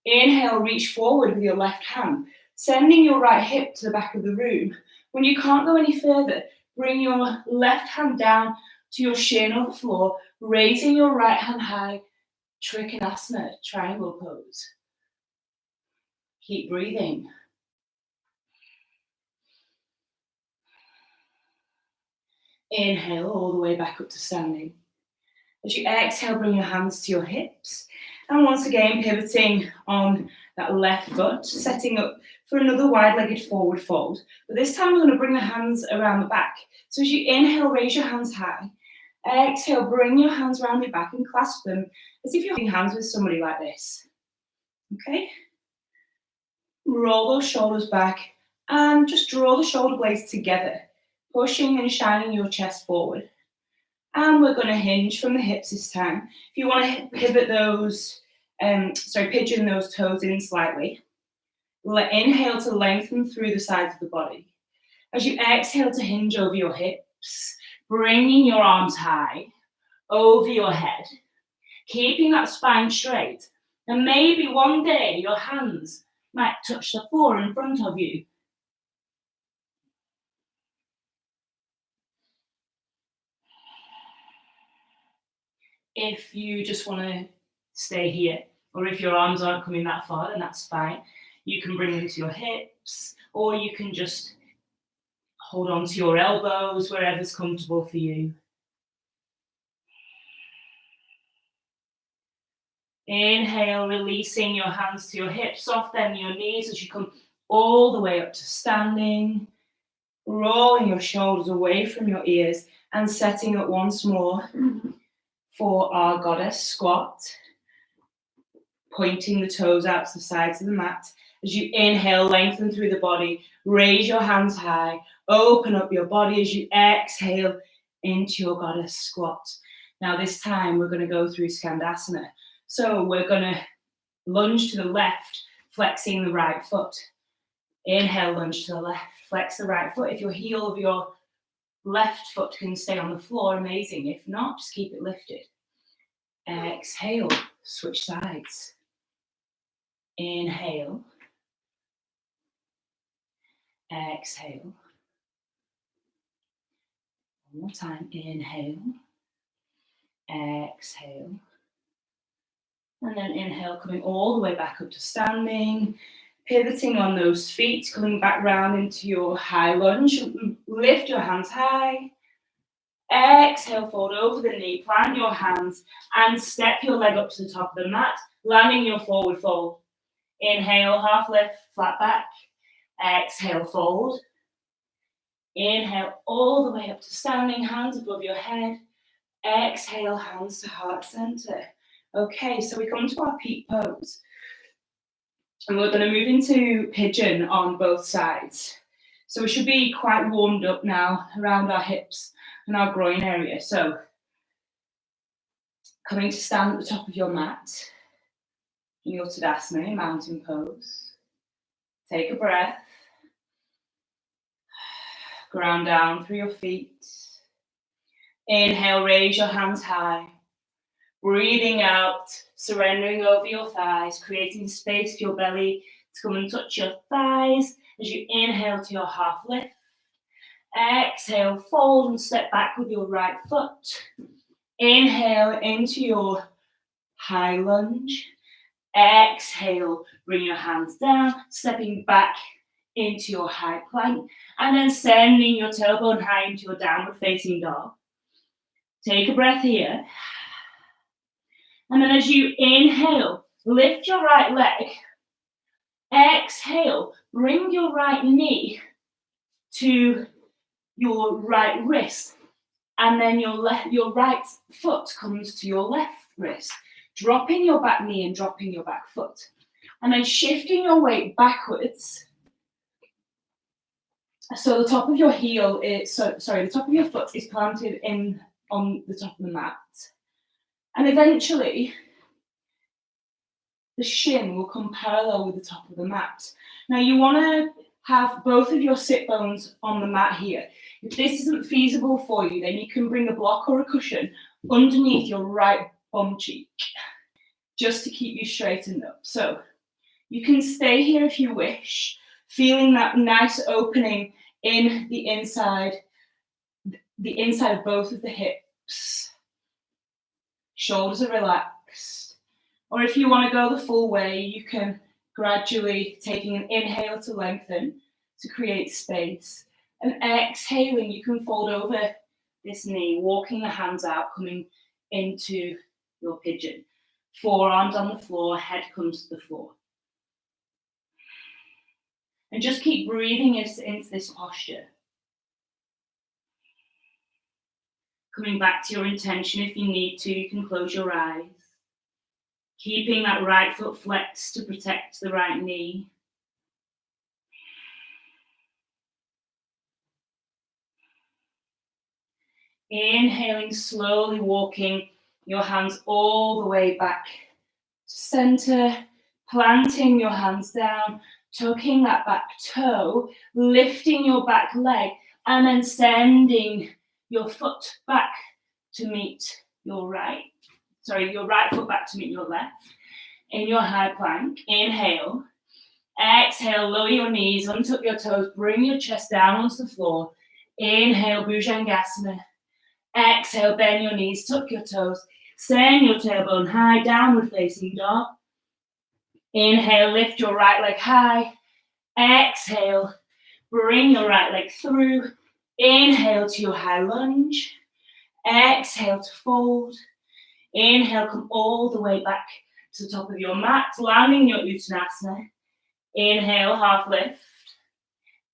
Inhale, reach forward with your left hand, sending your right hip to the back of the room. When you can't go any further, bring your left hand down to your shin or the floor, raising your right hand high, Trikonasana, triangle pose. Keep breathing. Inhale all the way back up to standing. As you exhale, bring your hands to your hips. And once again, pivoting on that left foot, setting up for another wide-legged forward fold. But this time we're going to bring the hands around the back. So as you inhale, raise your hands high. Exhale, bring your hands around your back and clasp them as if you're holding hands with somebody like this. Okay? Roll those shoulders back and just draw the shoulder blades together, pushing and shining your chest forward. And we're going to hinge from the hips this time. If you want to pivot those, pigeon those toes in slightly. Inhale to lengthen through the sides of the body. As you exhale to hinge over your hips, bringing your arms high over your head, keeping that spine straight. And maybe one day your hands might touch the floor in front of you. If you just want to stay here, or if your arms aren't coming that far, then that's fine. You can bring them to your hips, or you can just hold on to your elbows, wherever's comfortable for you. Inhale, releasing your hands to your hips, soften your knees as you come all the way up to standing, rolling your shoulders away from your ears and setting up once more for our goddess squat, pointing the toes out to the sides of the mat. As you inhale, lengthen through the body, raise your hands high, open up your body as you exhale into your goddess squat. Now this time we're going to go through Skandasana. So we're going to lunge to the left, flexing the right foot. Inhale, lunge to the left, flex the right foot. If your heel of your left foot can stay on the floor, amazing. If not, just keep it lifted. Exhale, switch sides. Inhale. Exhale. One more time. Inhale. Exhale. And then inhale, coming all the way back up to standing. Pivoting on those feet, coming back round into your high lunge. Lift your hands high. Exhale, fold over the knee, plant your hands, and step your leg up to the top of the mat, landing your forward fold. Inhale, half lift, flat back. Exhale, fold. Inhale, all the way up to standing, hands above your head. Exhale, hands to heart center. Okay, so we come to our peak pose. And we're going to move into pigeon on both sides. So we should be quite warmed up now around our hips and our groin area. So coming to stand at the top of your mat in your Tadasana, mountain pose. Take a breath. Ground down through your feet. Inhale, raise your hands high. Breathing out, surrendering over your thighs, creating space for your belly to come and touch your thighs as you inhale to your half lift. Exhale, fold and step back with your right foot. Inhale into your high lunge. Exhale, bring your hands down, stepping back into your high plank, and then sending your tailbone high into your downward facing dog. Take a breath here. And then as you inhale, lift your right leg. Exhale, bring your right knee to your right wrist. And then your right foot comes to your left wrist. Dropping your back knee and dropping your back foot. And then shifting your weight backwards. So the top of your heel is, the top of your foot is planted on the top of the mat. And eventually, the shin will come parallel with the top of the mat. Now you want to have both of your sit bones on the mat here. If this isn't feasible for you, then you can bring a block or a cushion underneath your right bum cheek, just to keep you straightened up. So you can stay here if you wish, feeling that nice opening in the inside of both of the hips. Shoulders are relaxed. Or if you want to go the full way, you can gradually taking an inhale to lengthen to create space. And exhaling, you can fold over this knee, walking the hands out, coming into your pigeon. Forearms on the floor, head comes to the floor. And just keep breathing into this posture. Coming back to your intention, if you need to, you can close your eyes. Keeping that right foot flexed to protect the right knee. Inhaling, slowly walking your hands all the way back to center, planting your hands down, tucking that back toe, lifting your back leg, and then sending your foot back to meet your right foot back to meet your left. In your high plank, inhale. Exhale, lower your knees, untuck your toes, bring your chest down onto the floor. Inhale, Bhujangasana. Exhale, bend your knees, tuck your toes, send your tailbone high, downward facing dog. Inhale, lift your right leg high. Exhale, bring your right leg through. Inhale to your high lunge. Exhale to fold. Inhale, come all the way back to the top of your mat, landing your Uttanasana. Inhale, half lift.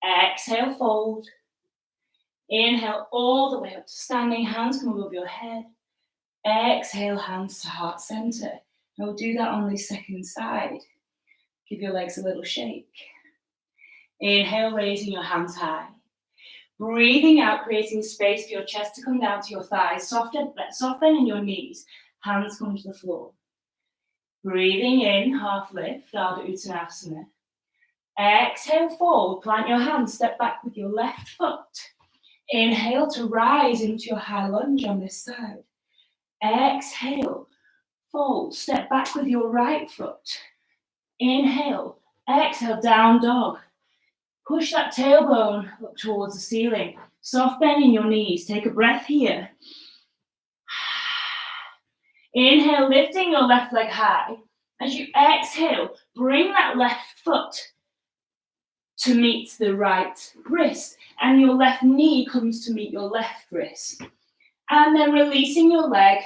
Exhale, fold. Inhale all the way up to standing, hands come above your head. Exhale, hands to heart center. And we'll do that on the second side. Give your legs a little shake. Inhale, raising your hands high. Breathing out, creating space for your chest to come down to your thighs. Soften your knees. Hands come to the floor. Breathing in, half lift, Ardha Uttanasana. Exhale, fold. Plant your hands, step back with your left foot. Inhale to rise into your high lunge on this side. Exhale, fold, step back with your right foot. Inhale, exhale, down dog. Push that tailbone up towards the ceiling. Soft bend in your knees. Take a breath here. Inhale, lifting your left leg high. As you exhale, bring that left foot to meet the right wrist, and your left knee comes to meet your left wrist. And then releasing your leg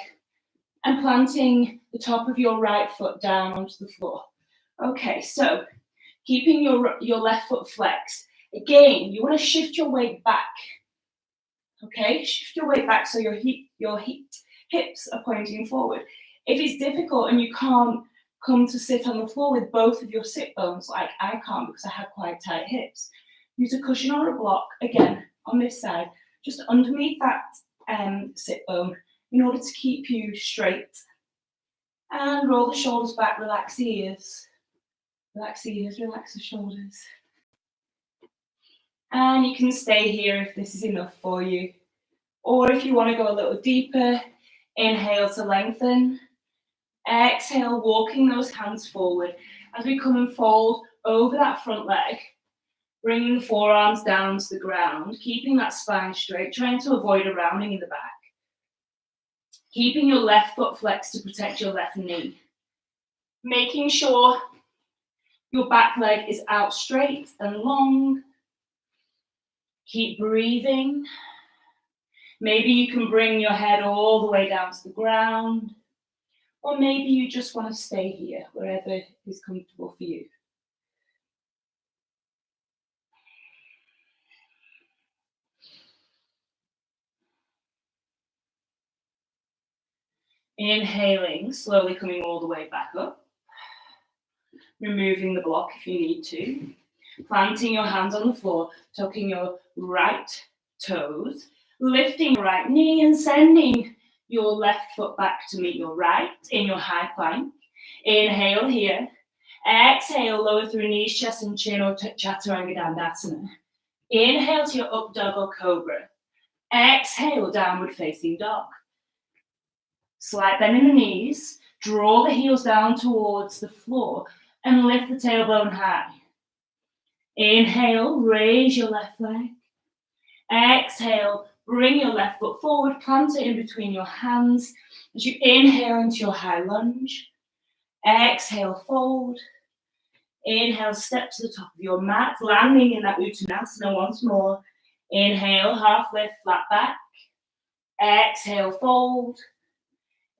and planting the top of your right foot down onto the floor. Okay, so keeping your left foot flexed. Again, you want to shift your weight back. Okay, shift your weight back so your hips are pointing forward. If it's difficult and you can't come to sit on the floor with both of your sit bones, like I can't because I have quite tight hips, use a cushion or a block, again, on this side, just underneath that sit bone in order to keep you straight. And roll the shoulders back, relax the ears. Relax the ears, relax the shoulders. And you can stay here if this is enough for you. Or if you want to go a little deeper, inhale to lengthen. Exhale, walking those hands forward as we come and fold over that front leg, bringing the forearms down to the ground, keeping that spine straight, trying to avoid a rounding in the back. Keeping your left foot flexed to protect your left knee. Making sure your back leg is out straight and long. Keep breathing. Maybe you can bring your head all the way down to the ground. Or maybe you just want to stay here, wherever is comfortable for you. Inhaling, slowly coming all the way back up. Removing the block if you need to. Planting your hands on the floor, tucking your right toes, lifting your right knee and sending your left foot back to meet your right in your high plank. Inhale here. Exhale, lower through knees, chest and chin, or Chaturanga Dandasana. Inhale to your up dog or cobra. Exhale, downward facing dog. Slight bend in the knees. Draw the heels down towards the floor and lift the tailbone high. Inhale, raise your left leg. Exhale, bring your left foot forward, plant it in between your hands as you inhale into your high lunge. Exhale, fold. Inhale, step to the top of your mat, landing in that Uttanasana once more. Inhale, half lift, flat back. Exhale, fold.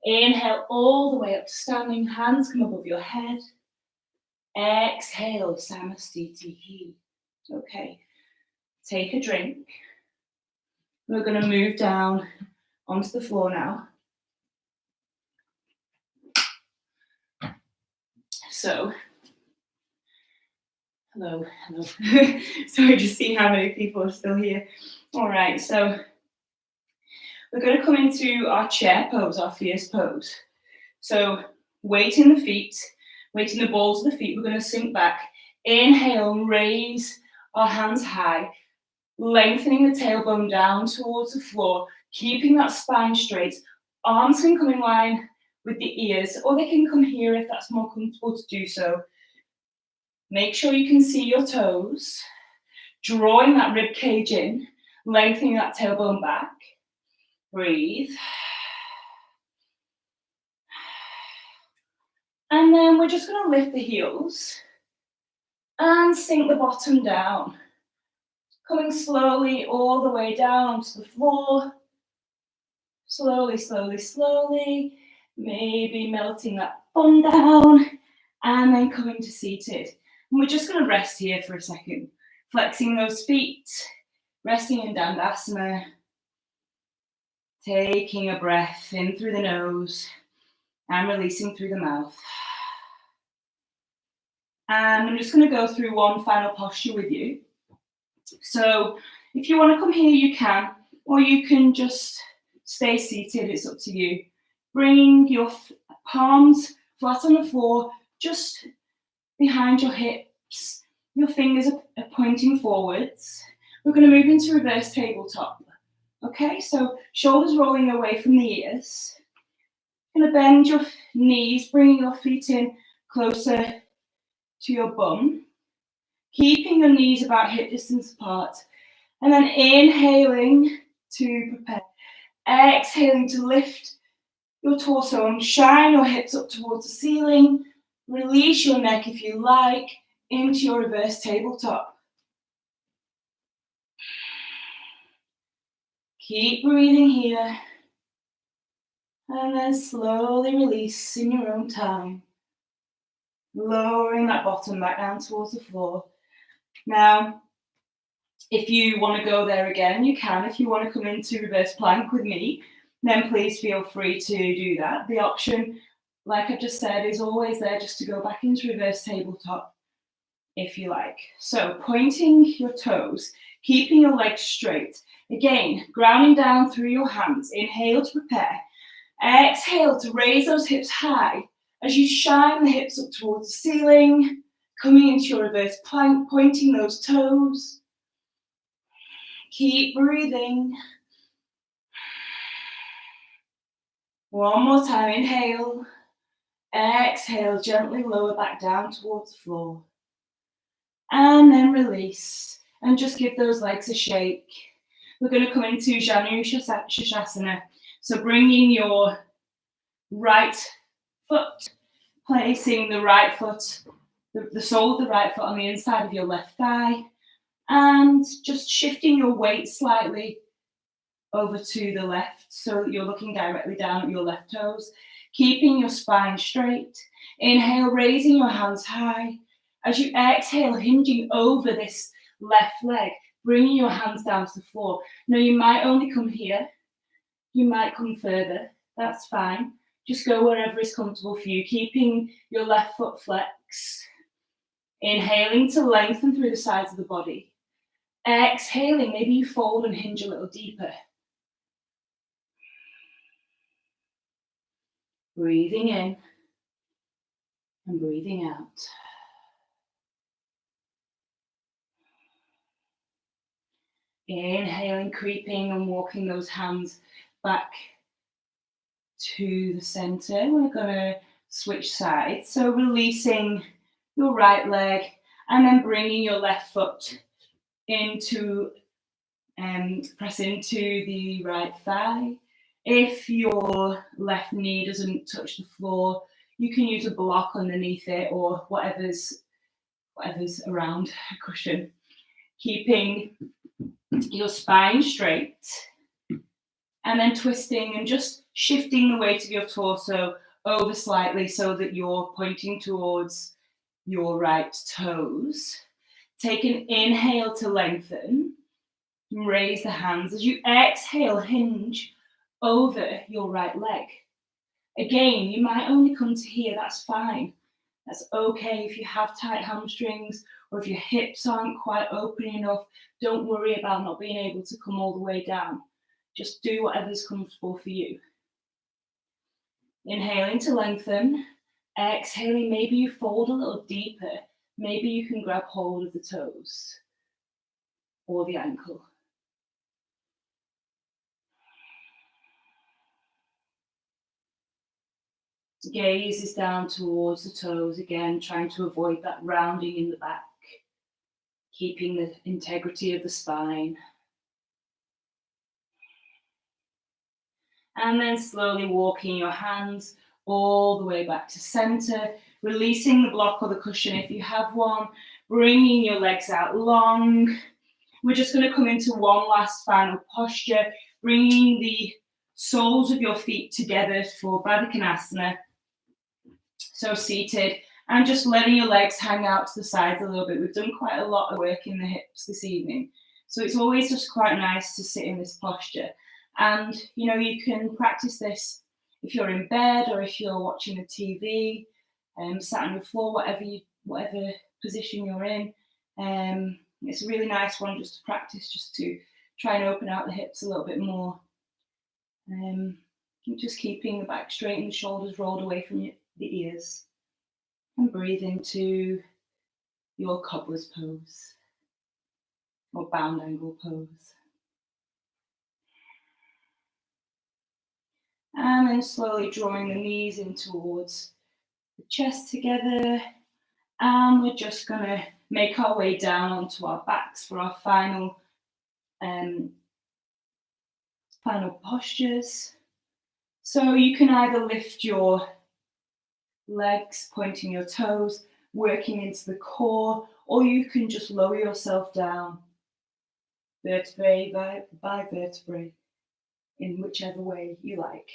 Inhale all the way up to standing, hands come above your head. Exhale, Samasthiti. Okay, take a drink. We're going to move down onto the floor now. So, hello. Sorry, just seeing how many people are still here. All right, so we're going to come into our chair pose, our fierce pose. So, weight in the feet, weight in the balls of the feet. We're going to sink back. Inhale, raise our hands high, lengthening the tailbone down towards the floor, keeping that spine straight. Arms can come in line with the ears, or they can come here if that's more comfortable to do so. Make sure you can see your toes, drawing that rib cage in, lengthening that tailbone back. Breathe. And then we're just going to lift the heels and sink the bottom down. Coming slowly all the way down onto the floor. Slowly, slowly, slowly. Maybe melting that bum down. And then coming to seated. And we're just going to rest here for a second. Flexing those feet. Resting in Dandasana. Taking a breath in through the nose. And releasing through the mouth. And I'm just going to go through one final posture with you. So if you want to come here, you can, or you can just stay seated. It's up to you. Bring your palms flat on the floor, just behind your hips. Your fingers are pointing forwards. We're going to move into reverse tabletop. Okay, so shoulders rolling away from the ears. You're going to bend your knees, bringing your feet in closer to your bum. Keeping your knees about hip distance apart. And then inhaling to prepare. Exhaling to lift your torso and shine your hips up towards the ceiling. Release your neck if you like into your reverse tabletop. Keep breathing here. And then slowly release in your own time. Lowering that bottom back down towards the floor. Now, if you want to go there again, you can. If you want to come into reverse plank with me, then please feel free to do that. The option, like I just said, is always there just to go back into reverse tabletop if you like. So pointing your toes, keeping your legs straight. Again, grounding down through your hands. Inhale to prepare. Exhale to raise those hips high as you shine the hips up towards the ceiling. Coming into your reverse plank, pointing those toes. Keep breathing. One more time, inhale. Exhale, gently lower back down towards the floor. And then release. And just give those legs a shake. We're going to come into Janu Shasana. So bringing your right foot, placing the right foot, the sole of the right foot on the inside of your left thigh. And just shifting your weight slightly over to the left so that you're looking directly down at your left toes. Keeping your spine straight. Inhale, raising your hands high. As you exhale, hinging over this left leg, bringing your hands down to the floor. Now, you might only come here. You might come further. That's fine. Just go wherever is comfortable for you. Keeping your left foot flexed. Inhaling to lengthen through the sides of the body. Exhaling, maybe you fold and hinge a little deeper. Breathing in and breathing out. Inhaling, creeping and walking those hands back to the center. We're going to switch sides. So releasing your right leg and then bringing your left foot into press into the right thigh. If your left knee doesn't touch the floor, you can use a block underneath it or whatever's around, a cushion. Keeping your spine straight and then twisting and just shifting the weight of your torso over slightly so that you're pointing towards your right toes. Take an inhale to lengthen. Raise the hands. As you exhale, hinge over your right leg. Again, you might only come to here, that's fine. That's okay if you have tight hamstrings or if your hips aren't quite open enough. Don't worry about not being able to come all the way down. Just do whatever's comfortable for you. Inhaling to lengthen. Exhaling, maybe you fold a little deeper. Maybe you can grab hold of the toes or the ankle. Gaze is down towards the toes again, trying to avoid that rounding in the back, keeping the integrity of the spine. And then slowly walking your hands all the way back to center, releasing the block or the cushion if you have one, bringing your legs out long. We're just going to come into one last final posture, bringing the soles of your feet together for Baddha Konasana. So seated, and just letting your legs hang out to the sides a little bit. We've done quite a lot of work in the hips this evening. So it's always just quite nice to sit in this posture. And, you can practice this if you're in bed or if you're watching the TV, sat on the floor, whatever position you're in. It's a really nice one just to practice, just to try and open out the hips a little bit more. Just keeping the back straight and the shoulders rolled away from the ears. And breathe into your cobbler's pose or bound angle pose. And then slowly drawing the knees in towards the chest together. And we're just going to make our way down onto our backs for our final postures. So you can either lift your legs, pointing your toes, working into the core, or you can just lower yourself down, vertebrae by vertebrae, in whichever way you like.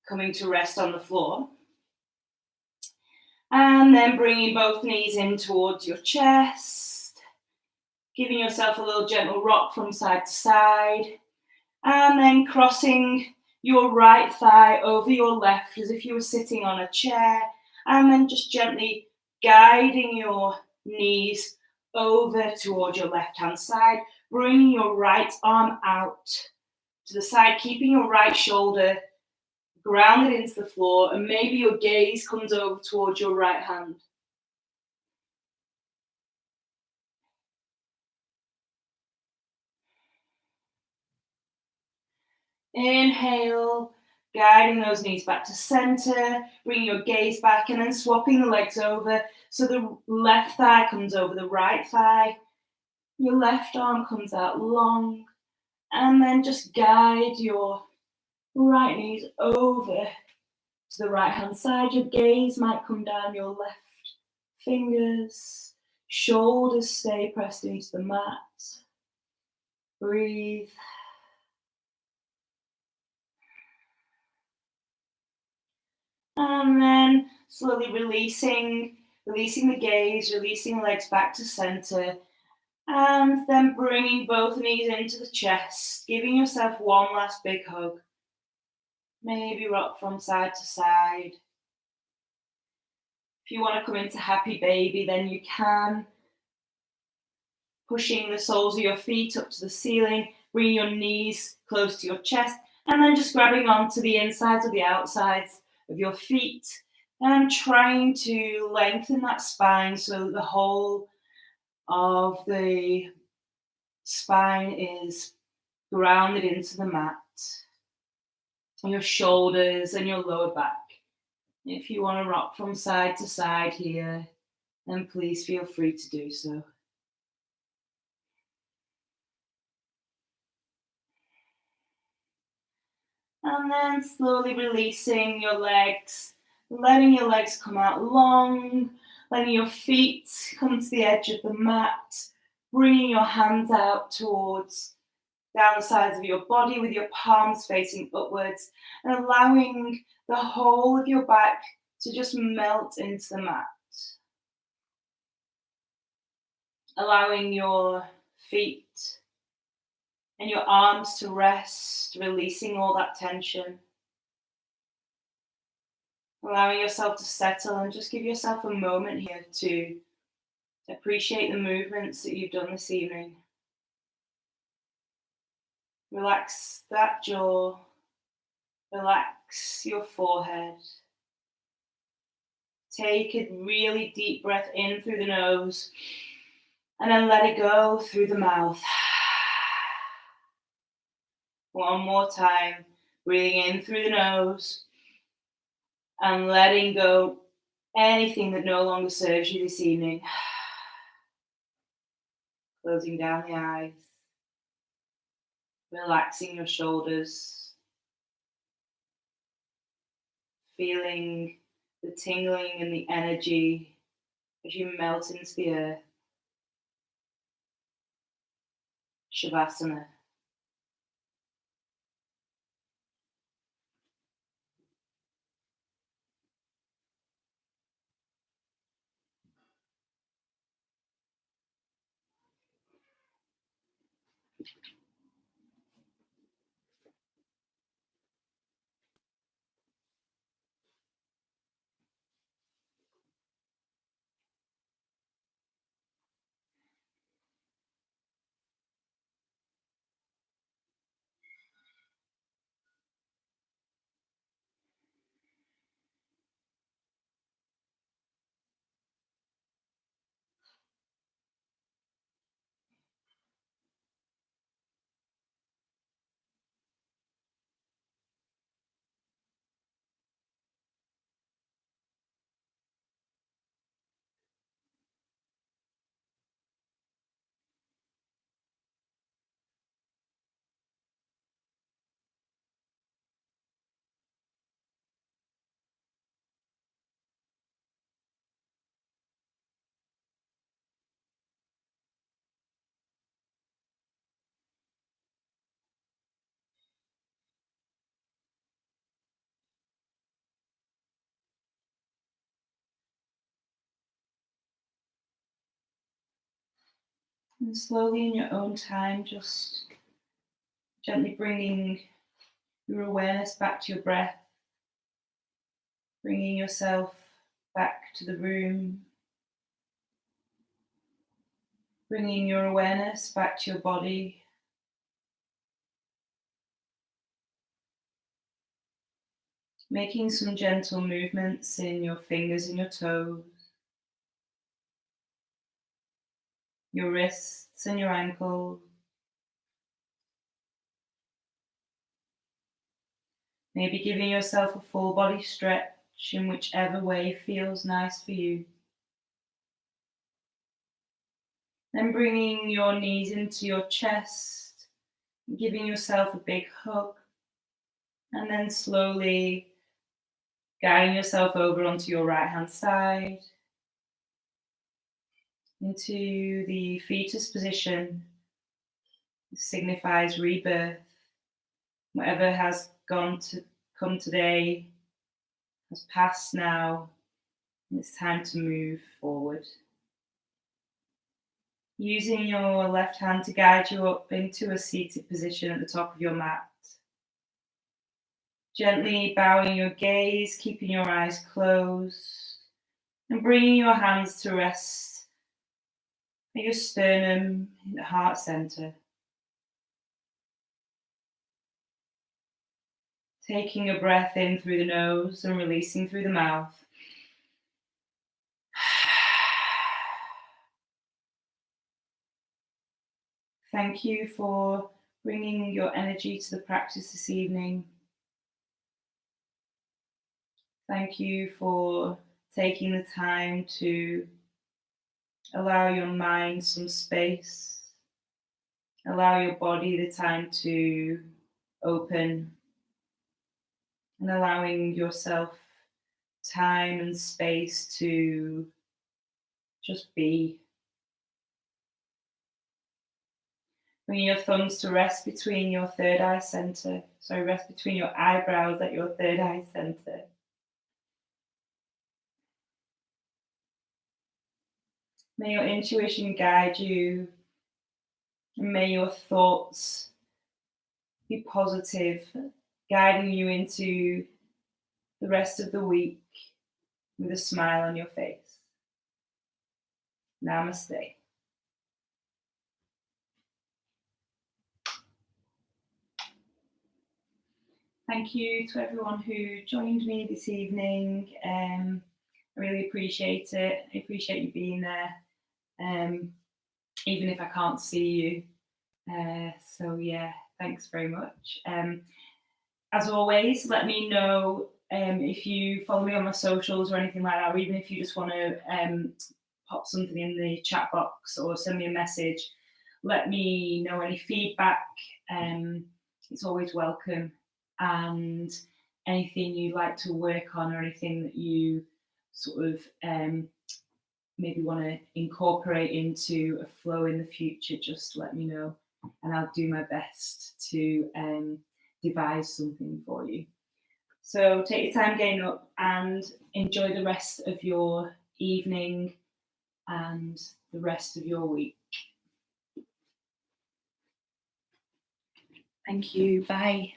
Coming to rest on the floor. And then bringing both knees in towards your chest, giving yourself a little gentle rock from side to side, and then crossing your right thigh over your left as if you were sitting on a chair, and then just gently guiding your knees over towards your left-hand side, bringing your right arm out to the side, keeping your right shoulder grounded into the floor, and maybe your gaze comes over towards your right hand. Inhale, guiding those knees back to center, bring your gaze back, and then swapping the legs over. So the left thigh comes over the right thigh, your left arm comes out long, and then just guide your right knees over to the right hand side. Your gaze might come down your left fingers, shoulders stay pressed into the mat. Breathe. And then slowly releasing the gaze, releasing the legs back to center, and then bringing both knees into the chest, giving yourself one last big hug. Maybe rock from side to side. If you want to come into happy baby, then you can. Pushing the soles of your feet up to the ceiling, bring your knees close to your chest, and then just grabbing onto the insides or the outsides of your feet and trying to lengthen that spine so that the whole of the spine is grounded into the mat. Your shoulders and your lower back. If you want to rock from side to side here, then please feel free to do so. And then slowly releasing your legs, letting your legs come out long, letting your feet come to the edge of the mat, bringing your hands out towards down the sides of your body with your palms facing upwards, and allowing the whole of your back to just melt into the mat. allowing your feet and your arms to rest, releasing all that tension, allowing yourself to settle, and just give yourself a moment here to appreciate the movements that you've done this evening. Relax that jaw, relax your forehead. Take a really deep breath in through the nose and then let it go through the mouth. One more time, breathing in through the nose and letting go anything that no longer serves you this evening. Closing down the eyes, relaxing your shoulders, feeling the tingling and the energy as you melt into the earth. Shavasana. And slowly in your own time, just gently bringing your awareness back to your breath, bringing yourself back to the room, bringing your awareness back to your body. Making some gentle movements in your fingers and your toes, your wrists and your ankles. Maybe giving yourself a full body stretch in whichever way feels nice for you. Then bringing your knees into your chest, giving yourself a big hug, and then slowly guiding yourself over onto your right hand side, into the fetus position. This signifies rebirth. Whatever has come today has passed now, and it's time to move forward. Using your left hand to guide you up into a seated position at the top of your mat. Gently bowing your gaze, keeping your eyes closed, and bringing your hands to rest at your sternum in the heart center. Taking a breath in through the nose and releasing through the mouth. Thank you for bringing your energy to the practice this evening. Thank you for taking the time to allow your mind some space, allow your body the time to open, and allowing yourself time and space to just be. Bringing your thumbs to rest between your third eye center. Rest between your eyebrows at your third eye center. May your intuition guide you, and may your thoughts be positive, guiding you into the rest of the week with a smile on your face. Namaste. Thank you to everyone who joined me this evening. I really appreciate it. I appreciate you being there, even if I can't see you. So yeah, thanks very much. As always, let me know if you follow me on my socials or anything like that, or even if you just want to pop something in the chat box or send me a message. Let me know any feedback. It's always welcome. And anything you'd like to work on, or anything that you sort of maybe want to incorporate into a flow in the future, just let me know, and I'll do my best to devise something for you. So take your time getting up and enjoy the rest of your evening and the rest of your week. Thank you. Bye.